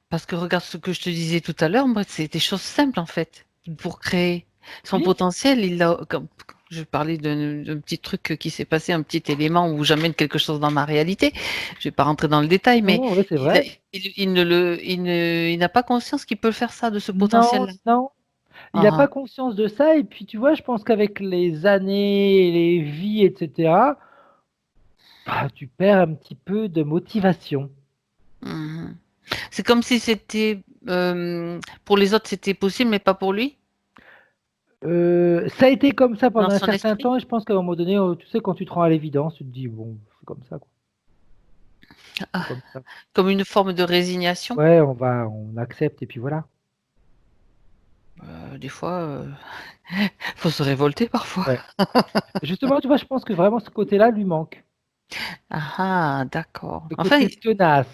parce que regarde ce que je te disais tout à l'heure, moi, c'est des choses simples en fait, pour créer son Oui. potentiel. Comme je parlais d'un petit truc qui s'est passé, un petit élément où j'amène quelque chose dans ma réalité. Je vais pas rentrer dans le détail, Non, mais non, ouais, c'est il, a- vrai. il ne le, il n'a pas conscience qu'il peut faire ça, de ce Non, potentiel-là. non. Il n'a Ah, pas conscience de ça. Et puis, tu vois, je pense qu'avec les années, les vies, etc., bah, tu perds un petit peu de motivation. ah. Mhm. C'est comme si c'était pour les autres c'était possible, mais pas pour lui, Ça a été comme ça dans pendant un son certain esprit. temps. Et je pense qu'à un moment donné, tu sais, quand tu te rends à l'évidence, tu te dis, bon, c'est comme ça, quoi. C'est Ah, comme ça. comme une forme de résignation. Ouais, on accepte et puis voilà. Des fois, faut se révolter parfois. Ouais. Justement, tu vois, je pense que vraiment ce côté-là lui manque. Ah, ah, d'accord. Le Enfin, côté tenace.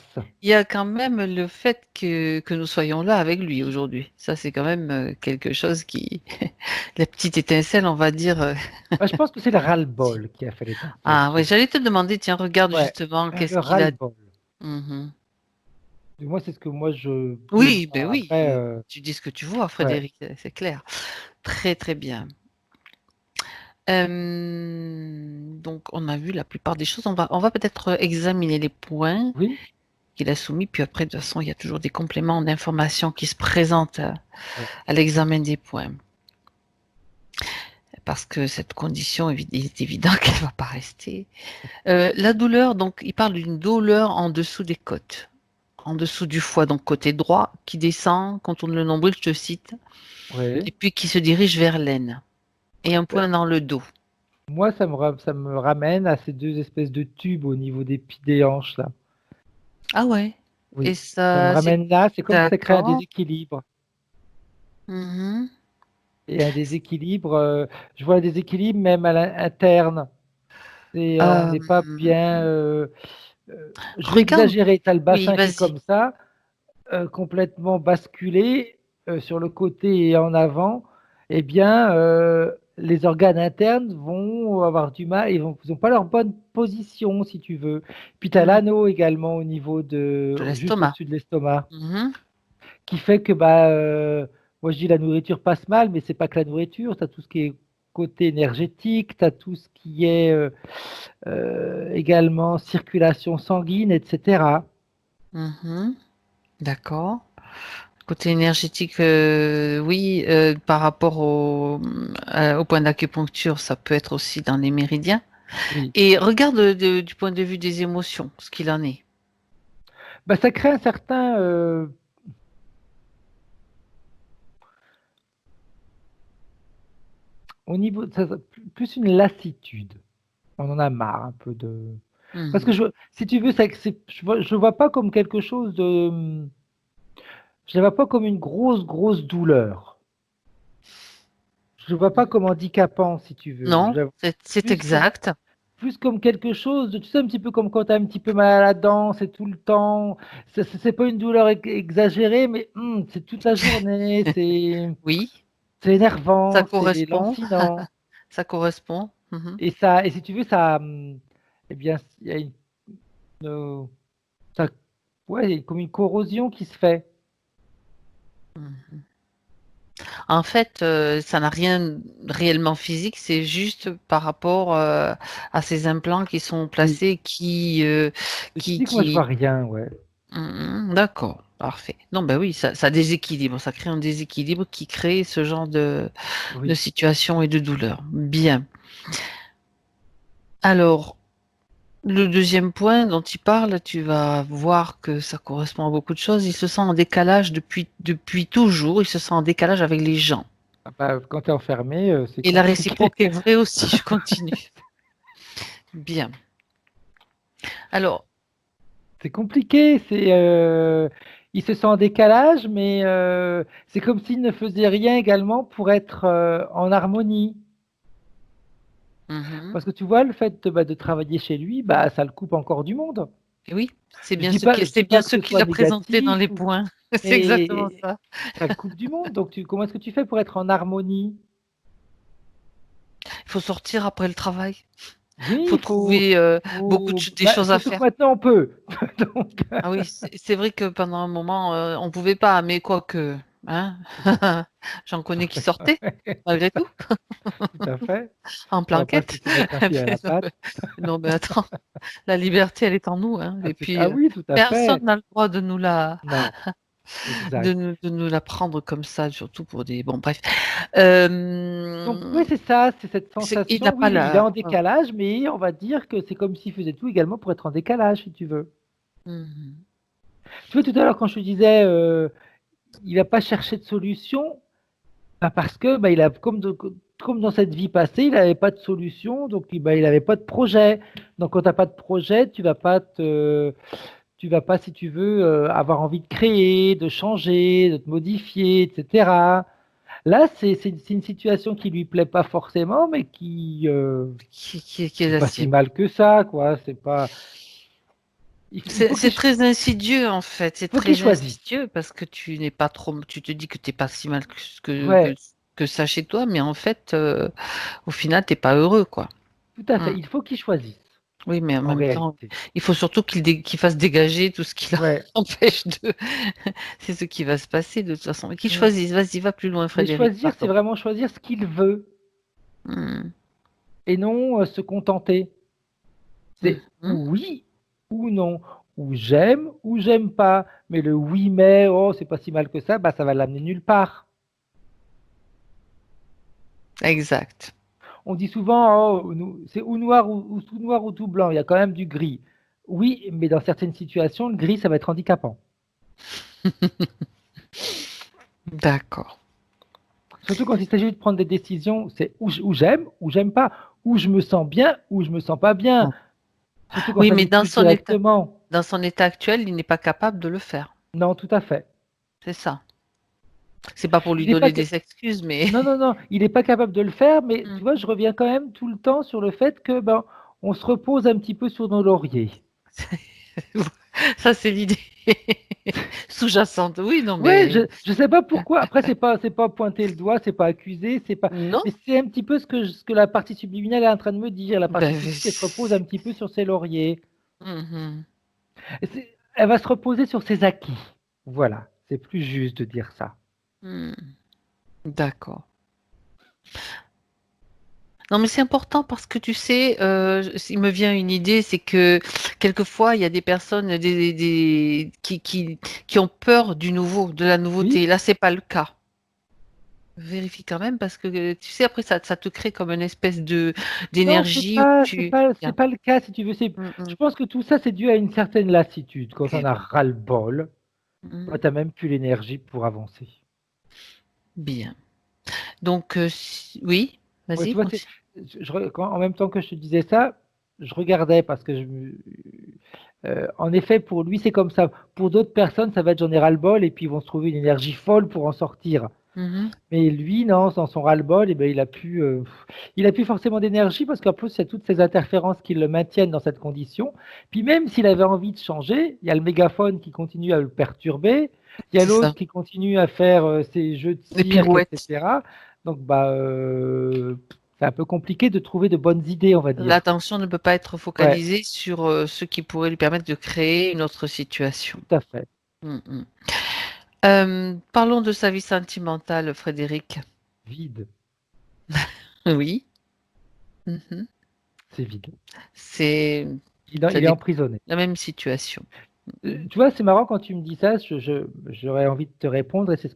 il y a quand même le fait que nous soyons là avec lui aujourd'hui. Ça, c'est quand même quelque chose qui, la petite étincelle, on va dire. Bah, je pense que c'est le ras-le-bol qui a fait l'étincelle, Ah tu oui, vois. j'allais te demander, tiens, regarde Ouais, justement, qu'est-ce le qu'il a. ras-le-bol. Mhm. Du moins, c'est ce que moi je Oui, vois. ben oui, Après, tu dis ce que tu vois, ouais. Frédéric, c'est clair. Très, très bien. Donc, on a vu la plupart des choses. On va peut-être examiner les points Oui, qu'il a soumis. Puis après, de toute façon, il y a toujours des compléments d'informations qui se présentent ouais. à l'examen des points. Parce que cette condition, il est évident qu'elle ne va pas rester. La douleur, donc, il parle d'une douleur en dessous des côtes, en dessous du foie, donc côté droit, qui descend, contourne le nombril, je te cite, Ouais. et puis qui se dirige vers l'aine. Et un Ben, point dans le dos. moi, ça me ramène à ces deux espèces de tubes au niveau des hanches, là. Ah ouais. Et Oui, ça me ça, c'est ramène là. C'est comme si ça crée un d'accord. déséquilibre. Mhm. Et un déséquilibre, je vois un déséquilibre même à l'interne. On Euh, n'est pas bien. Je vais regarde, exagérer. Tu as le oui, bassin qui est vas-y. comme ça, complètement basculé sur le côté et en avant. Eh bien, les organes internes vont avoir du mal. Ils n'ont pas leur bonne position, si tu veux. Puis tu as Mhm. l'anneau également au niveau De juste l'estomac. au-dessus de l'estomac, Mhm. qui fait que bah, moi je dis la nourriture passe mal, mais c'est pas que la nourriture. Tu as tout ce qui est côté énergétique, tu as tout ce qui est également circulation sanguine, etc. Mhm. D'accord. Côté énergétique, oui, par rapport au point d'acupuncture, ça peut être aussi dans les méridiens. Oui. Et regarde du point de vue des émotions, ce qu'il en est. Bah, ça crée un certain, au niveau, plus une lassitude. On en a marre un peu de. Parce que Mhm. si tu veux, je vois pas comme quelque chose de. Je ne vois pas comme une grosse douleur. Je ne vois pas comme handicapant, si tu veux. Non, c'est Plus comme, exact. plus comme quelque chose de, tu sais, un petit peu comme quand tu as un petit peu mal à la dent, c'est tout le temps. C'est pas une douleur exagérée, mais c'est toute la journée, Oui, c'est ça énervant, c'est correspond. lancinant. Ça correspond. Mmh. Et si tu veux, ça, eh bien, il y a euh, ça, ouais, il y a comme une corrosion qui se fait. Mmh. En fait, ça n'a rien réellement physique, c'est juste par rapport, à ces implants qui sont Oui. placés Ceci dit que moi, je vois qui rien, ouais. d'accord, parfait. Non, ben oui, ça déséquilibre, ça crée un déséquilibre qui crée ce genre de Oui. situation et de douleur. Bien. Alors, le deuxième point dont il parle, tu vas voir que ça correspond à beaucoup de choses. Il se sent en décalage depuis toujours, il se sent en décalage avec les gens. Ah bah, quand tu es enfermé, c'est Et la compliqué. réciproque est vraie aussi, je continue. Bien. Alors, C'est compliqué, il se sent en décalage, mais c'est comme s'il ne faisait rien également pour être en harmonie. mhm. Parce que tu vois, le fait de travailler chez lui, bah, ça le coupe encore du monde. Et oui, Je c'est dis bien pas que ce ce qu'il soit a présenté dans négatif, les points. C'est exactement mais ça. ça le coupe du monde. Donc, comment est-ce que tu fais pour être en harmonie? Il faut sortir après le travail. Oui, Il faut trouver des choses à surtout que faire. maintenant on peut. Donc, Ah oui, c'est vrai que pendant un moment, on pouvait pas, mais quoique, hein, j'en connais qui sortaient, malgré tout, tout à fait. en On va pas se planquette. laisser mettre un pied à la patte. Non, mais attends, la liberté, elle est en nous, hein, Ah, et puis ah oui, tout à personne fait. n'a le droit de nous la Non, exact. de nous la prendre comme ça, surtout pour des bon bref. Donc oui, c'est ça, c'est cette Il n'a sensation. pas Oui, il est la en décalage, mais on va dire que c'est comme s'il faisait tout également pour être en décalage, si tu veux. mmh. Tu vois, tout à l'heure, quand je te disais, il va pas chercher de solution, bah, parce que bah, comme dans cette vie passée, il n'avait pas de solution, donc bah, il n'avait pas de projet. Donc quand tu n'as pas de projet, tu vas pas, si tu veux, avoir envie de créer, de changer, de te modifier, etc. Là, c'est une situation qui lui plaît pas forcément, mais Qui est c'est la pas si sienne. mal que ça, quoi. C'est pas. Il faut C'est très insidieux en fait, c'est faut qu'il très choisisse. insidieux parce que tu n'es pas trop tu te dis que tu es pas si mal Ouais, que ça chez toi, mais en fait, au final, tu es pas heureux, quoi. tout à Mmh. fait. Il faut qu'il choisisse, Oui, mais en en même temps, réalité. il faut surtout qu'il fasse dégager tout ce qui Ouais. l'empêche de c'est ce qui va se passer de toute façon. Qu'il Mm. choisisse, vas-y, va plus loin Mais Frédéric, choisir, c'est pardon. vraiment choisir ce qu'il veut Mmh. et non se contenter. Mmh C'est mh. oui ou non, ou j'aime pas. Mais le oui mais, oh, c'est pas si mal que ça, bah ça va l'amener nulle part. Exact. On dit souvent, oh, c'est ou noir ou tout noir ou tout blanc, il y a quand même du gris. Oui, mais dans certaines situations, le gris, ça va être handicapant. D'accord. Surtout quand il s'agit de prendre des décisions, c'est ou j'aime pas, ou je me sens bien, ou je me sens pas bien. Bon. Surtout quand Oui, ça mais nous touche directement. dans son état actuel, il n'est pas capable de le faire. Non, tout à fait. C'est ça. C'est pas pour lui Il est pas donner que... des excuses, mais Non, non, non, il n'est pas capable de le faire, mais tu Mmh. vois, je reviens quand même tout le temps sur le fait que ben, on se repose un petit peu sur nos lauriers. Ça, c'est l'idée sous-jacente. Oui, non, Ouais, mais je sais pas pourquoi. Après, c'est pas pointer le doigt, c'est pas accuser, c'est pas. non, Mais c'est un petit peu ce que la partie subliminale est en train de me dire. La partie ben, physique, elle se repose un petit peu sur ses lauriers. mmh. Elle va se reposer sur ses acquis. Voilà, c'est plus juste de dire ça. Mmh. D'accord. Non, mais c'est important parce que tu sais, il me vient une idée, c'est que quelquefois, il y a des personnes, qui ont peur du nouveau, de la Oui? nouveauté. Là, c'est pas le cas. Vérifie quand même parce que tu sais, après, ça te crée comme une espèce Non, d'énergie où tu. c'est Bien. pas le cas si tu veux. Mm, Je mm, pense que tout ça, c'est dû à une certaine lassitude. Quand on ok. a ras-le-bol, bah, Mm, t'as même plus l'énergie pour avancer. bien. Donc, oui, Ouais, vas-y, tu vois, continue. en même temps que je te disais ça, je regardais parce que en effet, pour lui, c'est comme ça. Pour d'autres personnes, ça va être j'en ai ras-le-bol et puis ils vont se trouver une énergie folle pour en sortir. Mhm. Mais lui, non, dans son ras-le-bol, eh ben, il a plus forcément d'énergie parce qu'en plus, il y a toutes ces interférences qui le maintiennent dans cette condition. Puis même s'il avait envie de changer, il y a le mégaphone qui continue à le perturber, il y a C'est ça. l'autre qui continue à faire ses jeux de Les cirque, pirouettes. etc. Donc, bah, c'est un peu compliqué de trouver de bonnes idées, on va dire. L'attention ne peut pas être Ouais, focalisée sur ce qui pourrait lui permettre de créer une autre situation. tout à fait. Mm, mm. Parlons de sa vie sentimentale, Frédéric. Vide, Oui. Mhm. c'est vide. C'est ça Il est dé- emprisonné. la même situation. Tu vois, c'est marrant quand tu me dis ça, j'aurais envie de te répondre, et c'est ce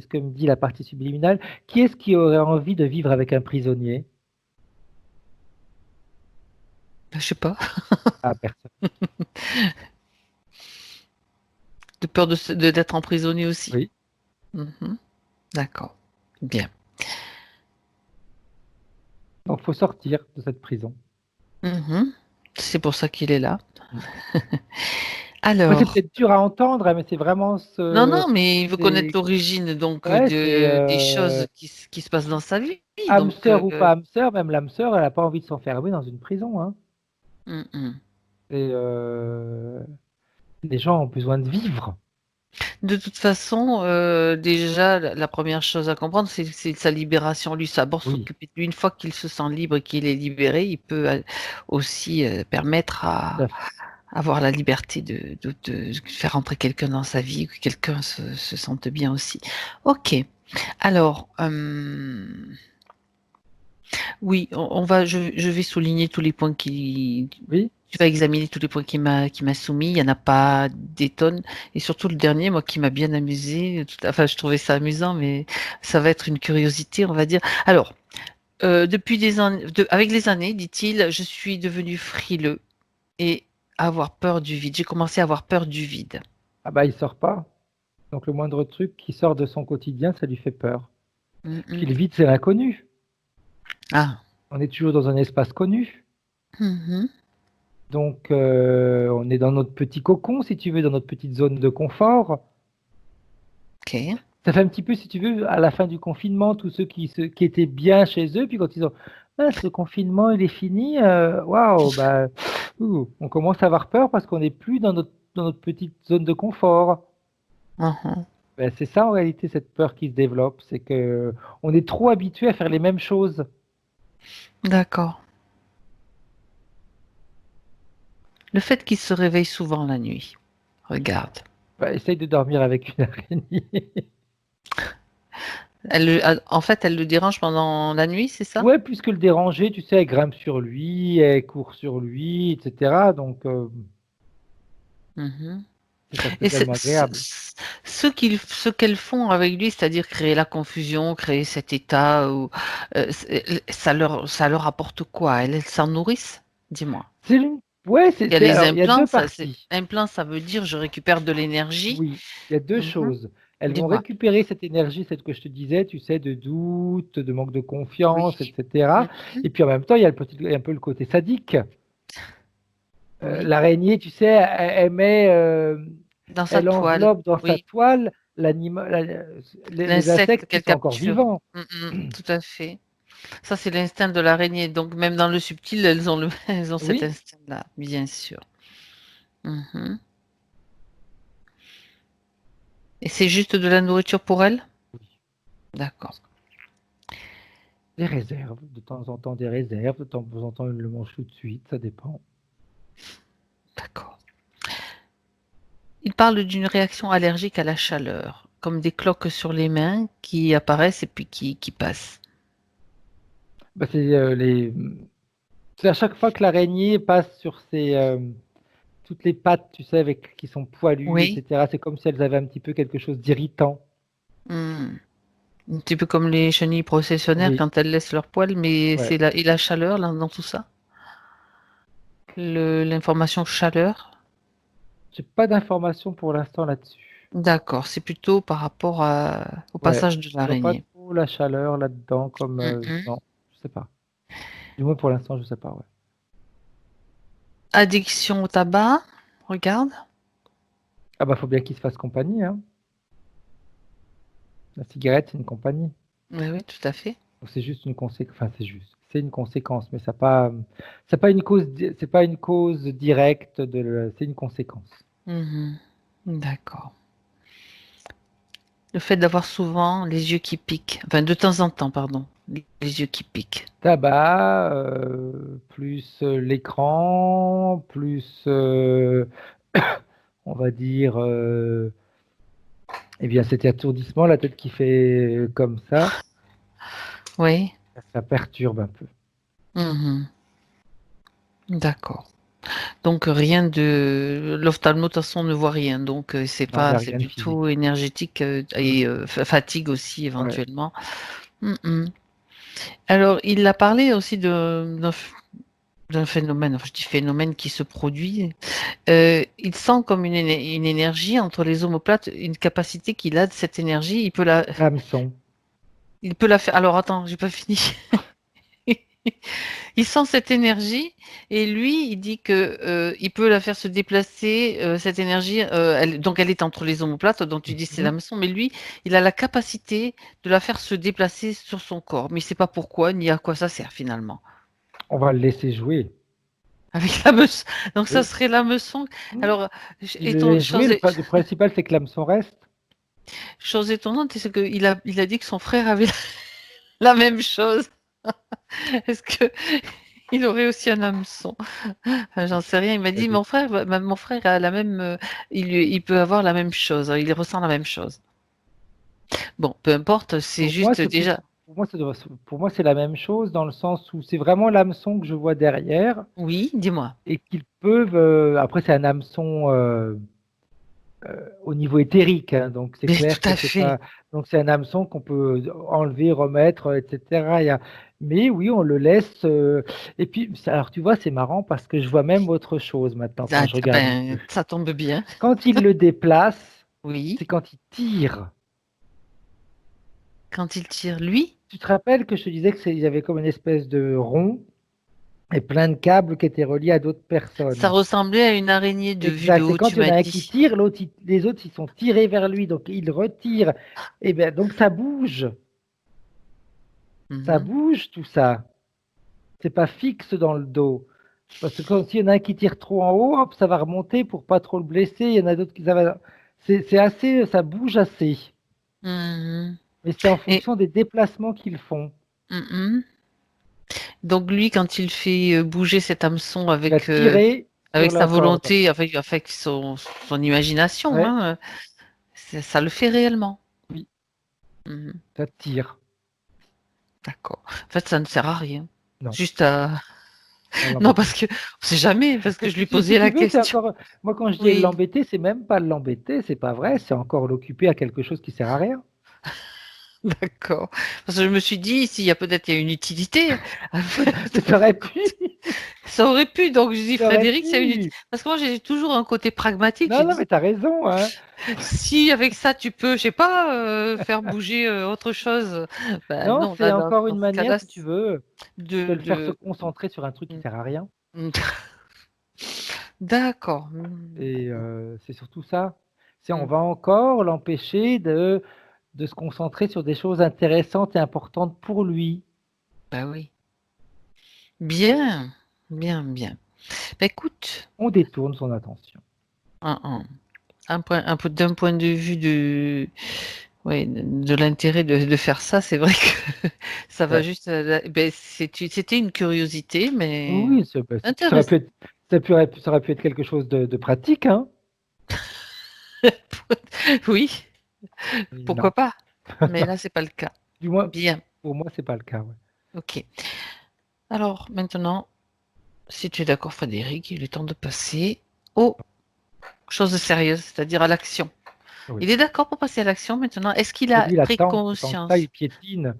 que me dit la partie subliminale. Qui est-ce qui aurait envie de vivre avec un prisonnier? Je sais pas. Ah, personne. De peur d'être emprisonné aussi. Oui. Mhm. D'accord. Bien. Donc, faut sortir de cette prison. Mhm. C'est pour ça qu'il est là. Mm. Moi, c'est Alors, peut-être dur à entendre, hein, mais c'est vraiment non, ce. non, mais il veut connaître C'est l'origine donc ouais, c'est des choses qui se passent dans sa vie. âme Donc, sœur ou pas âme sœur, même l'âme sœur, elle n'a pas envie de s'enfermer dans une prison, hein. mm. Et les gens ont besoin de vivre. De toute façon, déjà, la première chose à comprendre, c'est sa libération. Lui, ça d'abord Oui, s'occuper de lui. Une fois qu'il se sent libre et qu'il est libéré, il peut aussi permettre tout à à fait. avoir la liberté de faire entrer quelqu'un dans sa vie, que quelqu'un se sente bien aussi. Ok. Alors, oui, je vais souligner tous les points qui, Oui, tu vas examiner tous les points qu'il m'a soumis. Il n'y en a pas des tonnes. Et surtout le dernier, moi, qui m'a bien amusé. Enfin, je trouvais ça amusant, mais ça va être une curiosité, on va dire. Alors, depuis des années, avec les années, dit-il, je suis devenu frileux et avoir peur du vide. J'ai commencé à avoir peur du vide. ah bah il sort pas. Donc le moindre truc qui sort de son quotidien, ça lui fait peur. Mm, Puis mm. le vide, c'est l'inconnu. Ah. On est toujours dans un espace connu. Mhm. Donc on est dans notre petit cocon, si tu veux, dans notre petite zone de confort. Ok. Ça fait un petit peu, si tu veux, à la fin du confinement, tous ceux qui étaient bien chez eux, puis quand ils ont ah, ce confinement, il est fini, waouh, bah, on commence à avoir peur parce qu'on n'est plus dans notre petite zone de confort. Mhm. Ben, c'est ça en réalité, cette peur qui se développe, c'est que on est trop habitué à faire les mêmes choses. D'accord. Le fait qu'il se réveille souvent la nuit. Regarde. Ben, essaye de dormir avec une araignée. En fait, elle le dérange pendant la nuit, c'est ça? Ouais, plus que le déranger, tu sais, elle grimpe sur lui, elle court sur lui, etc. Donc, Mhm. c'est pas Et spécialement agréable. ce qu'elles font avec lui, c'est-à-dire créer la confusion, créer cet état où ça leur apporte quoi? Elles s'en nourrissent? Dis-moi. C'est l'une- Ouais, Il y a les alors, il y a deux implants, parties. implant, ça veut dire je récupère de l'énergie. Oui, il y a deux Mhm. choses. Elles vont Dis-moi. récupérer cette énergie, celle que je te disais, tu sais, de doute, de manque de Oui. confiance, etc. Mhm. Et puis en même temps, il y a un peu le côté sadique. Oui. L'araignée, tu sais, Dans sa elle toile. enveloppe dans sa Oui. toile les L'insecte insectes qui qu'elle sont encore capture. vivants. Tout à fait. Ça, c'est l'instinct de l'araignée. Donc, même dans le subtil, elles ont cet Oui, instinct-là, bien sûr. Mhm. Et c'est juste de la nourriture pour elles? D'accord. des réserves, de temps en temps des réserves, de temps en temps, il le mange tout de suite, ça dépend. D'accord. Il parle d'une réaction allergique à la chaleur, comme des cloques sur les mains qui apparaissent et puis qui passent. Bah, c'est à chaque fois que l'araignée passe sur toutes les pattes, tu sais, qui sont poilues, Oui. etc. C'est comme si elles avaient un petit peu quelque chose d'irritant. Hmm. Un petit peu comme les chenilles processionnaires Oui, quand elles laissent leur poil, mais ouais. et la chaleur là, dans tout ça. L'information chaleur. J'ai pas d'informations pour l'instant là-dessus. D'accord. C'est plutôt par rapport au Ouais, passage de je vois pas l'araignée. trop la chaleur là-dedans, comme Mhm. non, je sais pas. Du moins pour l'instant, je sais pas. Ouais. Addiction au tabac. Regarde. Ah bah faut bien qu'il se fasse compagnie, hein. La cigarette, c'est une compagnie. Oui, oui, tout à fait. Donc c'est juste une conséquence. Enfin, c'est juste. C'est une conséquence, mais ça pas. C'est pas une cause. C'est pas une cause directe c'est une conséquence. Mhm. D'accord. Le fait d'avoir souvent les yeux qui piquent, enfin de temps en temps, pardon. les yeux qui piquent. Tabac, plus l'écran, plus, on va dire, eh bien, cet étourdissement, la tête qui fait comme Oui. ça perturbe un peu. Mhm. D'accord. Donc rien de l'ophtalmo de toute façon ne voit rien. Donc Non, il n'y a c'est rien de plutôt physique. énergétique Mm. et fatigue aussi Ouais. éventuellement. Mhm. Alors il a parlé aussi d'un phénomène, enfin, je dis phénomène qui se produit. Il sent comme une énergie entre les omoplates, une capacité qu'il a de cette énergie. L'hameçon. Il peut la faire. Alors attends, j'ai pas fini. Il sent cette énergie et lui, il dit que il peut la faire se déplacer. Cette énergie, donc elle est entre les omoplates, dont tu dis c'est Mhm. l'hameçon, mais lui, il a la capacité de la faire se déplacer sur son corps, mais il sait pas pourquoi ni à quoi ça sert finalement. On va le laisser jouer. Avec l'hameçon. Donc ça Oui. serait l'hameçon. Mm. Alors, Il le laisse jouer. Le principal, c'est que l'hameçon reste. chose étonnante, c'est il a dit que son frère avait la même chose. Est-ce que il aurait aussi un hameçon? J'en sais rien. Il m'a Pas dit du mon tout. frère, mon frère a la même, il peut avoir la même chose. Il ressent la même chose. Bon, peu importe. C'est Pour moi, juste déjà. pour moi, c'est la même chose dans le sens où c'est vraiment l'hameçon que je vois derrière Oui, dis-moi. et qu'ils peuvent. Après, c'est un hameçon au niveau éthérique, hein, donc c'est Mais tout clair que à c'est fait. pas. Donc c'est un hameçon qu'on peut enlever, remettre, etc. Mais oui, on le laisse. Et puis, alors tu vois, c'est marrant parce que je vois même autre chose maintenant quand Ah, je regarde ben, mieux. ça tombe bien. Quand il le déplace, Oui. c'est quand il tire. Quand il tire, lui, Tu te rappelles que je te disais il y avait comme une espèce de rond et plein de câbles qui étaient reliés à d'autres ça personnes. ressemblait à une araignée de vue de Exact. Et haut, quand tu il y en m'as a un qui dit. tire, les autres, ils sont tirés vers lui, donc il retire. Et bien, donc ça bouge. Ça Mhm. bouge tout ça. C'est pas fixe dans le dos. Parce que quand s'il y en a un qui tire trop en haut, hop, ça va remonter pour pas trop le blesser. Il y en a d'autres qui ça va. C'est assez, ça bouge assez. Mhm. Mais c'est en Et fonction des déplacements qu'ils font. mhm. Donc lui, quand il fait bouger cet hameçon Il va tirer sur avec sa la corde. volonté, avec son imagination, Ouais, hein, ça le fait réellement. oui, Mhm. ça tire. D'accord. En fait, ça ne sert à rien. Non, Juste à... à Non, l'embêter. parce que on sait jamais, parce que je lui Si posais la tu veux, c'est question. encore. Moi, quand je dis Oui, l'embêter, c'est même pas l'embêter, c'est pas vrai, c'est encore l'occuper à quelque chose qui sert à rien. d'accord. Parce que je me suis dit, s'il y a peut-être il y a une utilité. Mais ça aurait pu, Ça aurait pu. Donc je dis, ça aurait Frédéric, c'est une pu. utilité. Parce que moi, j'ai toujours un côté pragmatique. Non, J'ai non, dit, mais t'as raison, hein. si avec ça, tu peux, je sais pas, faire bouger autre chose. Ben Non, non, c'est encore dans une ce manière, cas-là, si tu veux, de le faire se de... concentrer sur un truc qui sert à rien. D'accord. Et c'est surtout ça. C'est on Mm. va encore l'empêcher de se concentrer sur des choses intéressantes et importantes pour lui. Ben oui. Bien, bien, bien. Ben écoute, On détourne son attention. un, un- un peu d'un point de vue ouais, de l'intérêt de faire ça, c'est vrai que ça va Ouais. juste. Ben, c'était une curiosité, mais Oui, ça aurait intéressant. pu être, ça aurait pu être quelque chose de pratique, hein. Oui, Mais non. pourquoi pas? Mais là, c'est pas le cas. Du moins, Bien, pour moi, c'est pas le cas. Ouais. ok. Alors maintenant, si tu es d'accord, Frédéric, il est temps de passer aux choses sérieuses, c'est-à-dire à l'action. Oui. Il est d'accord pour passer à l'action maintenant. Est-ce qu'il Mais a lui, il pris attend. Tant que ça, il conscience? piétine.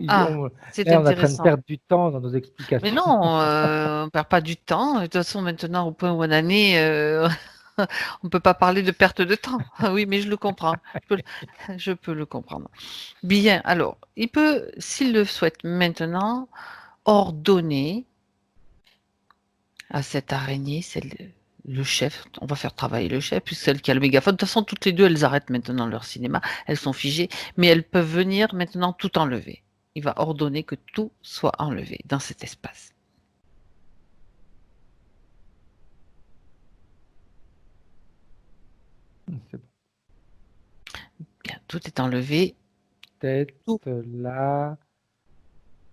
Ah, c'est Là, on est en train de intéressant. perdre du temps dans nos Mais explications. non, on perd pas du temps. De toute façon, maintenant, au point où on en est, on peut pas parler de perte de temps. Ah oui, mais je le comprends. Je peux le comprendre. Bien, alors, il peut, s'il le souhaite maintenant, ordonner à cette araignée, c'est le chef, on va faire travailler le chef, puisque c'est elle qui a le mégaphone. De toute façon, toutes les deux, elles arrêtent maintenant leur cinéma, elles sont figées, mais elles peuvent venir maintenant tout enlever. Il va ordonner que tout soit enlevé dans cet espace. C'est Bien, tout est enlevé. peut-être Tout. là.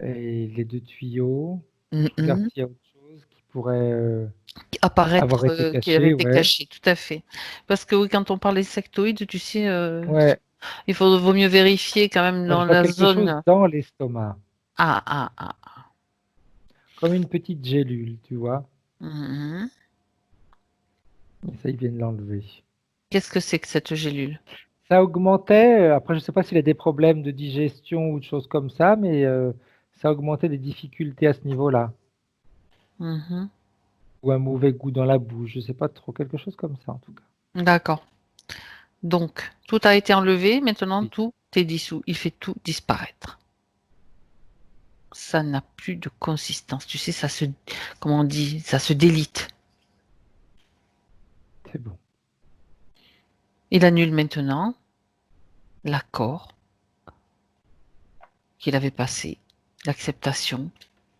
et les 2 tuyaux. Je regarde Mhm. s'il y a autre chose qui pourrait, avoir Apparaître été qui avait caché, été ouais. caché, tout à fait. Parce que oui, quand on parle des sectoïdes, tu sais, Ouais, vaut mieux vérifier quand même bah, je dans vois la quelque chose zone. dans l'estomac, Ah, ah, ah. comme une petite gélule, tu vois? Mhm. Et ça, ils viennent l'enlever. Qu'est-ce que c'est que cette gélule? Ça augmentait, après je sais pas s'il a des problèmes de digestion ou de choses comme ça, mais ça augmentait des difficultés à ce niveau-là. Mhm. Ou un mauvais goût dans la bouche, je sais pas trop, quelque chose comme ça en tout cas. D'accord. Donc, tout a été enlevé, maintenant Oui, tout est dissous. Il fait tout disparaître. Ça n'a plus de consistance. Tu sais, comment on dit, ça se délite. c'est bon. Il annule maintenant l'accord qu'il avait passé, l'acceptation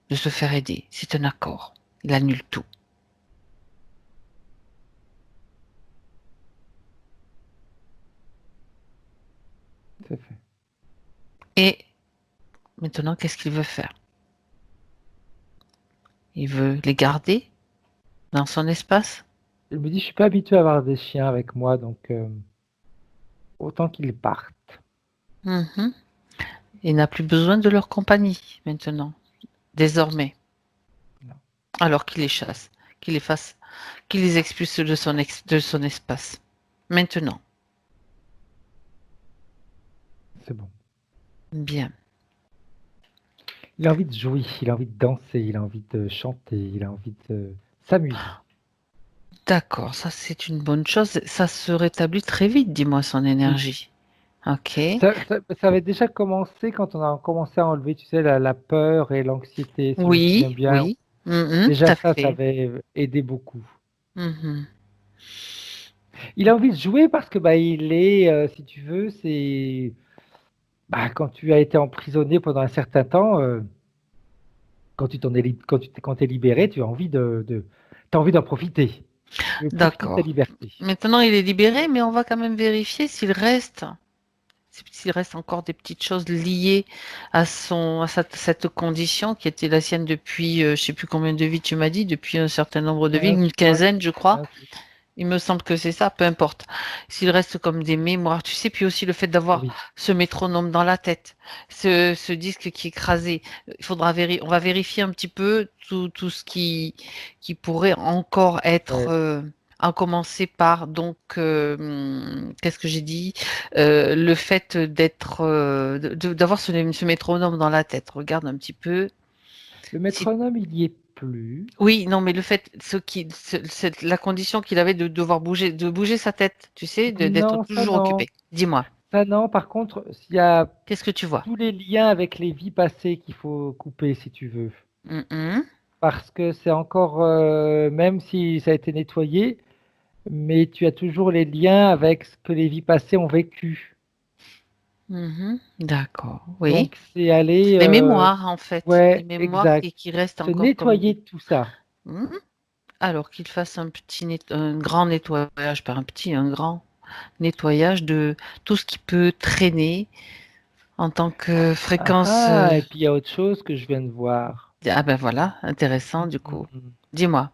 de se faire aider. C'est un accord. Il annule tout. C'est fait. Et maintenant, qu'est-ce qu'il veut faire? Il veut les garder dans son espace. Je me dis: «Je suis pas habitué à avoir des chiens avec moi, donc autant qu'ils partent». Mhm. Il n'a plus besoin de leur compagnie maintenant, désormais. Non, Alors qu'il les chasse, qu'il les fasse, qu'il les expulse de son espace. Maintenant. c'est bon. Bien. Il a envie de jouer, il a envie de danser, il a envie de chanter, il a envie de s'amuser. D'accord, ça c'est une bonne chose. Ça se rétablit très vite, dis-moi, son Oui. énergie. Ok. Ça avait déjà commencé quand on a commencé à enlever, tu sais, la peur et l'anxiété, si je me souviens Oui, bien. oui. Mhm, tout Déjà à ça fait. avait aidé beaucoup. Mhm. Il a envie de jouer parce que, bah, il est, si tu veux, c'est bah, quand tu as été emprisonné pendant un certain temps, quand tu t'en es lib quand tu es libéré, tu as envie de tu as envie d'en profiter. Tu veux profiter de ta D'accord. liberté. Maintenant, il est libéré, mais on va quand même vérifier s'il reste encore des petites choses liées cette condition qui était la sienne depuis, je sais plus combien de vies tu m'as dit, depuis un certain nombre de vies, 15, une je crois, quinzaine, je crois. 15, oui. Il me semble que c'est ça, peu importe. S'il reste comme des mémoires, tu sais, puis aussi le fait d'avoir Oui, ce métronome dans la tête, ce disque qui est écrasé, on va vérifier un petit peu tout ce qui pourrait encore être, ouais. à commencer par, donc, qu'est-ce que j'ai dit? Le fait d'avoir ce métronome dans la tête. Regarde un petit peu. Le Si métronome, il y est plus. oui, non, mais le fait, la condition qu'il avait de devoir bouger, de bouger sa tête, tu sais, d'être Non, ça toujours non. occupé. Dis-moi, Ça non, par contre, s'il y a qu'est-ce que tu vois? tous les liens avec les vies passées qu'il faut couper si tu veux. Mhm, Parce que c'est encore, même si ça a été nettoyé, mais tu as toujours les liens avec ce que les vies passées ont vécu. mhm, d'accord, oui. Donc c'est aller, Les mémoires, en fait, les ouais, mémoires exact. qui restent Se encore comme. nettoyer de tout ça. Mhm. Alors qu'il fasse un grand nettoyage, pas un petit, un grand nettoyage de tout ce qui peut traîner en tant que Ah fréquence. ah! Et puis il y a autre chose que je viens de voir. Ah ben voilà, intéressant du coup. Mmh. Dis-moi,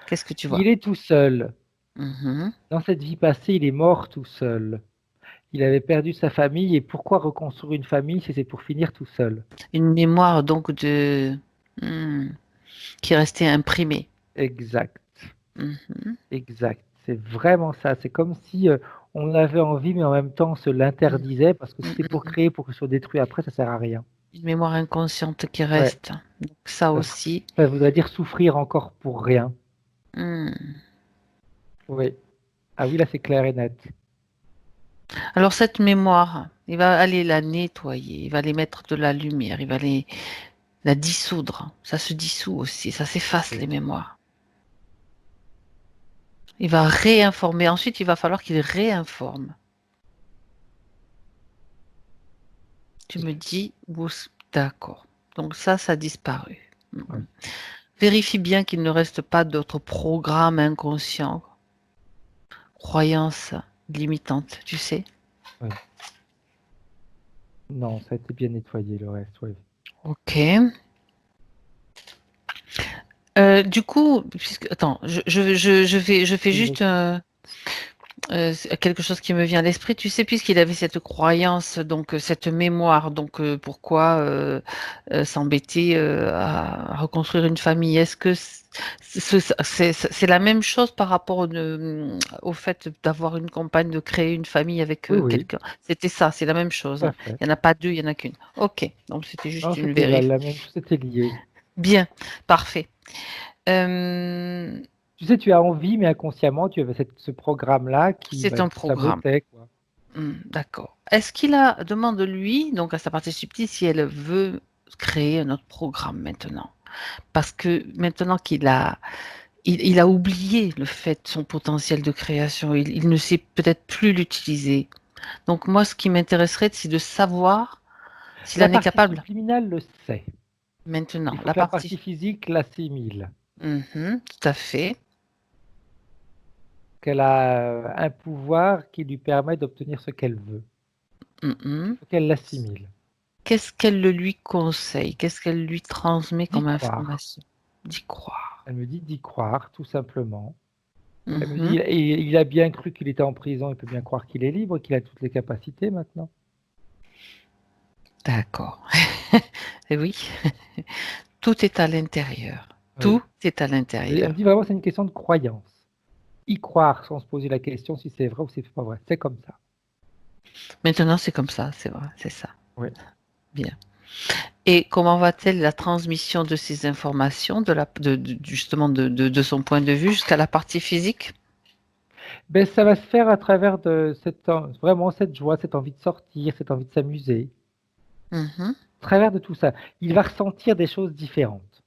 qu'est-ce que tu vois? Il est tout seul. Mhm. Dans cette vie passée, il est mort tout seul. Il avait perdu sa famille et pourquoi reconstruire une famille si c'est pour finir tout seul? Une mémoire donc hmm, qui est restée imprimée. Exact, Mhm, exact. C'est vraiment ça. C'est comme si, on avait envie, mais en même temps on se mhm, l'interdisait parce que si c'est pour mhm. créer, pour que ce soit détruit après, ça sert à rien. Une mémoire inconsciente qui Ouais, reste. Donc ça ça se aussi. ça voudrait dire souffrir encore pour rien. Hmm. Oui. Ah oui, là, c'est clair et net. Alors cette mémoire, il va aller la nettoyer, il va aller mettre de la lumière, il va la dissoudre. Ça se dissout aussi, ça s'efface Oui, les mémoires. Il va réinformer. Ensuite, il va falloir qu'il réinforme. Tu me dis, d'accord. Donc ça a disparu. oui, Mhm. Vérifie bien qu'il ne reste pas d'autres programmes inconscients, croyances limitantes, tu sais. oui. Non, ça a été bien nettoyé le reste, oui. Ok. Du coup, attends, je fais Oui, juste c'est quelque chose qui me vient à l'esprit. Tu sais, puisqu'il avait cette croyance, donc cette mémoire, donc pourquoi s'embêter à reconstruire une famille? Est-ce que c'est la même chose par rapport au fait d'avoir une compagne, de créer une famille avec oui, oui, quelqu'un? C'était ça, c'est la même chose, tout à hein. fait. Il n'y en a pas deux, il y en a qu'une. Ok, donc c'était Non, juste une c'était vérif. la même chose, c'était lié. Bien, parfait. Euh, Tu sais, tu as envie, mais inconsciemment, tu avais ce programme-là qui c'est un te programme. sabotait, quoi. D'accord. Est-ce qu'il demande lui, donc à sa partie subtile, si elle veut créer un autre programme maintenant? Parce que maintenant il a oublié le fait, son potentiel de création, il ne sait peut-être plus l'utiliser. Donc moi, ce qui m'intéresserait, c'est de savoir s'il La en est partie capable subliminale le sait. maintenant. Il faut La que la partie partie. physique l'assimile. Mhm, tout à fait. Qu'elle a un pouvoir qui lui permet d'obtenir ce qu'elle veut. Mhm. Il faut qu'elle l'assimile. Qu'est-ce qu'elle le lui conseille? Qu'est-ce qu'elle lui transmet D'y comme croire. information? D'y croire. Elle me dit d'y croire, tout simplement. Elle me dit, Mhm. il a bien cru qu'il était en prison, il peut bien croire qu'il est libre, qu'il a toutes les capacités maintenant. D'accord. Et oui. Tout est à l'intérieur. Oui. Tout est à Elle me l'intérieur. dit vraiment, c'est une question de croyance. Y croire sans se poser la question si c'est vrai ou si c'est pas vrai. C'est comme ça. Maintenant, c'est comme ça, c'est vrai, c'est ça. Oui. Bien. Et comment va-t-elle la transmission de ces informations, justement de son point de vue jusqu'à la partie physique? Ben, ça va se faire à travers vraiment cette joie, cette envie de sortir, cette envie de s'amuser. Mhm. À travers de tout ça, il va ressentir des choses différentes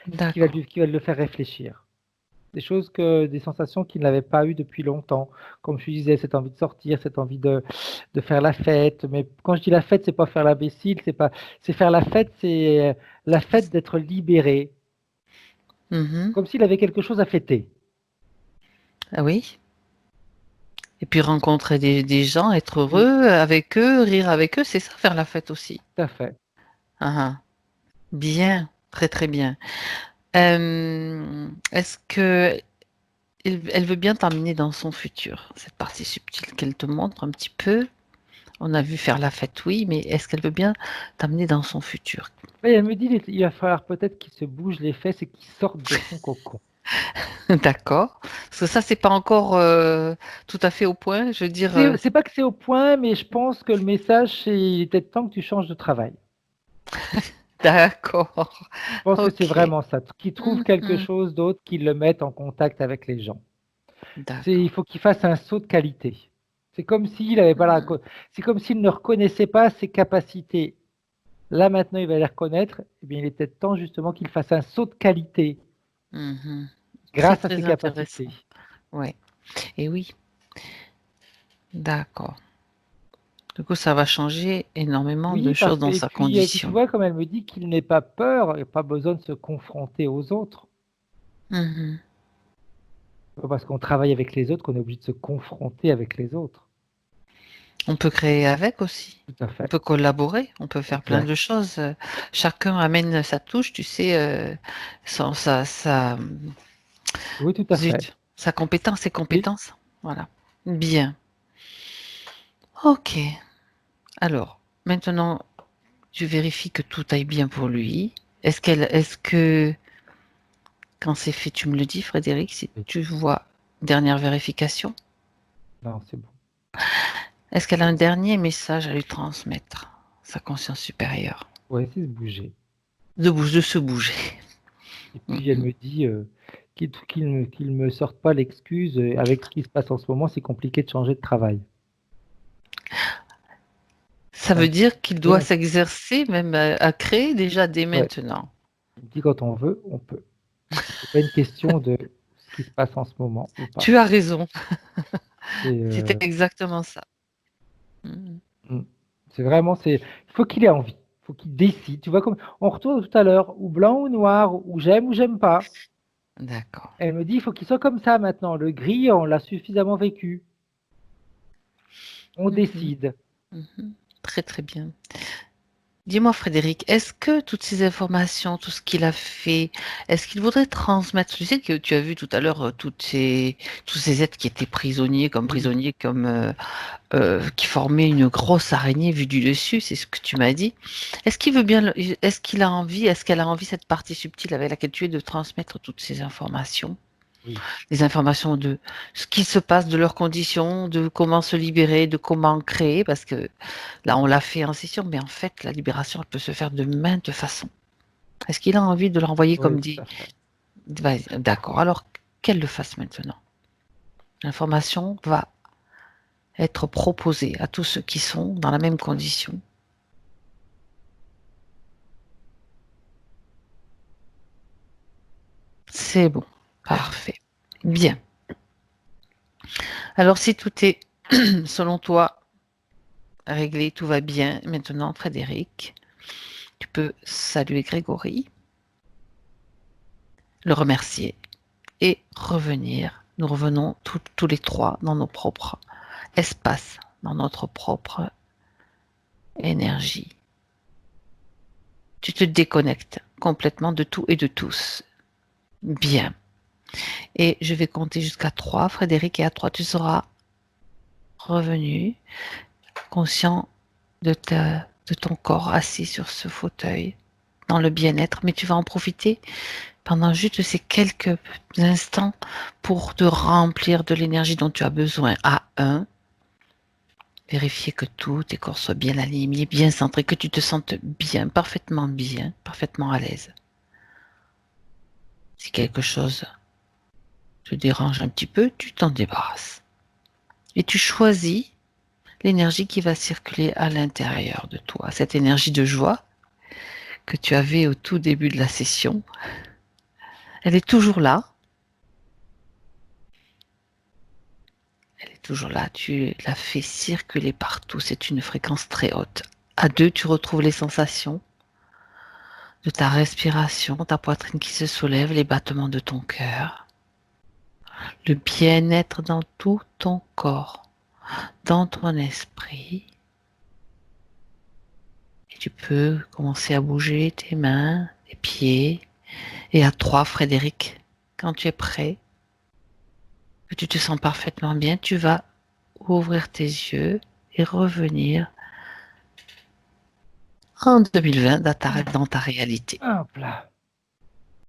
D'accord. qui va le faire réfléchir. Des sensations qu'il n'avait pas eues depuis longtemps. Comme je disais, cette envie de sortir, cette envie de faire la fête. Mais quand je dis la fête, c'est pas faire l'imbécile, c'est faire la fête, c'est la fête d'être libéré. Mhm. Comme s'il avait quelque chose à fêter. Ah oui. Et puis rencontrer des gens, être Oui, heureux avec eux, rire avec eux, c'est ça, faire la fête aussi. tout à fait. Ah, ah. Bien, très très bien. Est-ce que elle veut bien t'emmener dans son futur, cette partie subtile qu'elle te montre un petit peu? On a vu faire la fête, oui, mais est-ce qu'elle veut bien t'amener dans son futur? Et elle me dit, il va falloir peut-être qu'il se bouge les fesses et qu'il sorte de son cocon. D'accord. Parce que ça, c'est pas encore tout à fait au point. Je veux dire, C'est pas que c'est au point, mais je pense que le message, c'est il est peut-être temps que tu changes de travail. d'accord. Je pense que c'est Ok. vraiment ça. Qu'il trouve quelque Mhm. chose d'autre qui le mette en contact avec les gens. Il D'accord. faut qu'il fasse un saut de qualité. C'est comme s'il avait pas Mhm. c'est comme s'il ne reconnaissait pas ses capacités. Là, maintenant, il va les reconnaître. Eh bien, il est peut-être temps justement qu'il fasse un saut de qualité Mhm. Très, grâce à ses très capacités. intéressant. Ouais. Et oui, d'accord. Du coup, ça va changer énormément de Oui, choses parce que dans et sa puis tu condition. vois, comme elle me dit qu'il n'ait pas peur et pas besoin de se confronter aux autres. Mhm. C'est pas parce qu'on travaille avec les autres qu'on est obligé de se confronter avec les autres. On peut créer avec aussi. Tout à On fait. peut collaborer, on peut faire plein Exact. de choses. Chacun amène sa touche, tu sais, Oui, tout à fait. zut, sa compétence, ses Oui. compétences. Voilà. Bien. Ok. Alors, maintenant, tu vérifies que tout aille bien pour lui. Est-ce que, quand c'est fait, tu me le dis, Frédéric, si Oui. tu vois, dernière vérification, Non, c'est bon. est-ce qu'elle a un dernier message à lui transmettre, sa conscience supérieure, On va essayer de bouger. de se bouger. Et puis elle Mhm. me dit qu'il me sorte pas l'excuse. Avec ce qui se passe en ce moment, c'est compliqué de changer de travail. Ça Ça veut me dire qu'il doit donne s'exercer même à créer déjà dès ouais. maintenant. Il me dit quand on veut, on peut. C'est pas une question de ce qui se passe en ce moment ou pas. Tu as raison, C'est c'était exactement ça. Mhm. mmh, il faut qu'il ait envie, il faut qu'il décide. Tu vois, comme on retourne tout à l'heure, ou blanc ou noir, ou j'aime pas. D'accord. Elle me dit: «Il faut qu'il soit comme ça maintenant. Le gris, on l'a suffisamment vécu. On Mhm. décide». Mhm. Très très bien. Dis-moi, Frédéric, est-ce que toutes ces informations, tout ce qu'il a fait, est-ce qu'il voudrait transmettre? Tu sais que tu as vu tout à l'heure tous ces êtres qui étaient Oui. prisonniers, qui formaient une grosse araignée vue du dessus, c'est ce que tu m'as dit. Est-ce qu'il veut bien, est-ce qu'il a envie, est-ce qu'elle a envie, cette partie subtile avec laquelle tu es, de transmettre toutes ces informations? Oui. Les informations de ce qui se passe, de leurs conditions, de comment se libérer, de comment créer, parce que là, on l'a fait en session, mais en fait, la libération, elle peut se faire de maintes façons. Est-ce qu'il a envie de l'envoyer Oui, comme tout dit? à fait. D'accord, alors qu'elle le fasse maintenant. L'information va être proposée à tous ceux qui sont dans la même condition. C'est bon, parfait. Bien. Alors, si tout est, selon toi, réglé, tout va bien, maintenant, Frédéric, tu peux saluer Grégory, le remercier et revenir. Nous revenons tous les trois dans nos propres espaces, dans notre propre énergie. Tu te déconnectes complètement de tout et de tous. Bien. Et je vais compter jusqu'à 3, Frédéric, et à 3, tu seras revenu, conscient de ton corps assis sur ce fauteuil, dans le bien-être, mais tu vas en profiter pendant juste ces quelques instants pour te remplir de l'énergie dont tu as besoin. À 1, vérifier que tous tes corps soient bien alignés, bien centrés, que tu te sentes bien, parfaitement à l'aise. Si quelque chose te dérange un petit peu, tu t'en débarrasses. Et tu choisis l'énergie qui va circuler à l'intérieur de toi, cette énergie de joie que tu avais au tout début de la session. Elle est toujours là. Elle est toujours là. Tu la fais circuler partout. C'est une fréquence très haute. À 2, tu retrouves les sensations de ta respiration, ta poitrine qui se soulève, les battements de ton cœur, le bien-être dans tout ton corps, dans ton esprit. Et tu peux commencer à bouger tes mains, tes pieds. Et à 3, Frédéric, quand tu es prêt, que tu te sens parfaitement bien, tu vas ouvrir tes yeux et revenir en 2020 dans ta réalité. Hop là.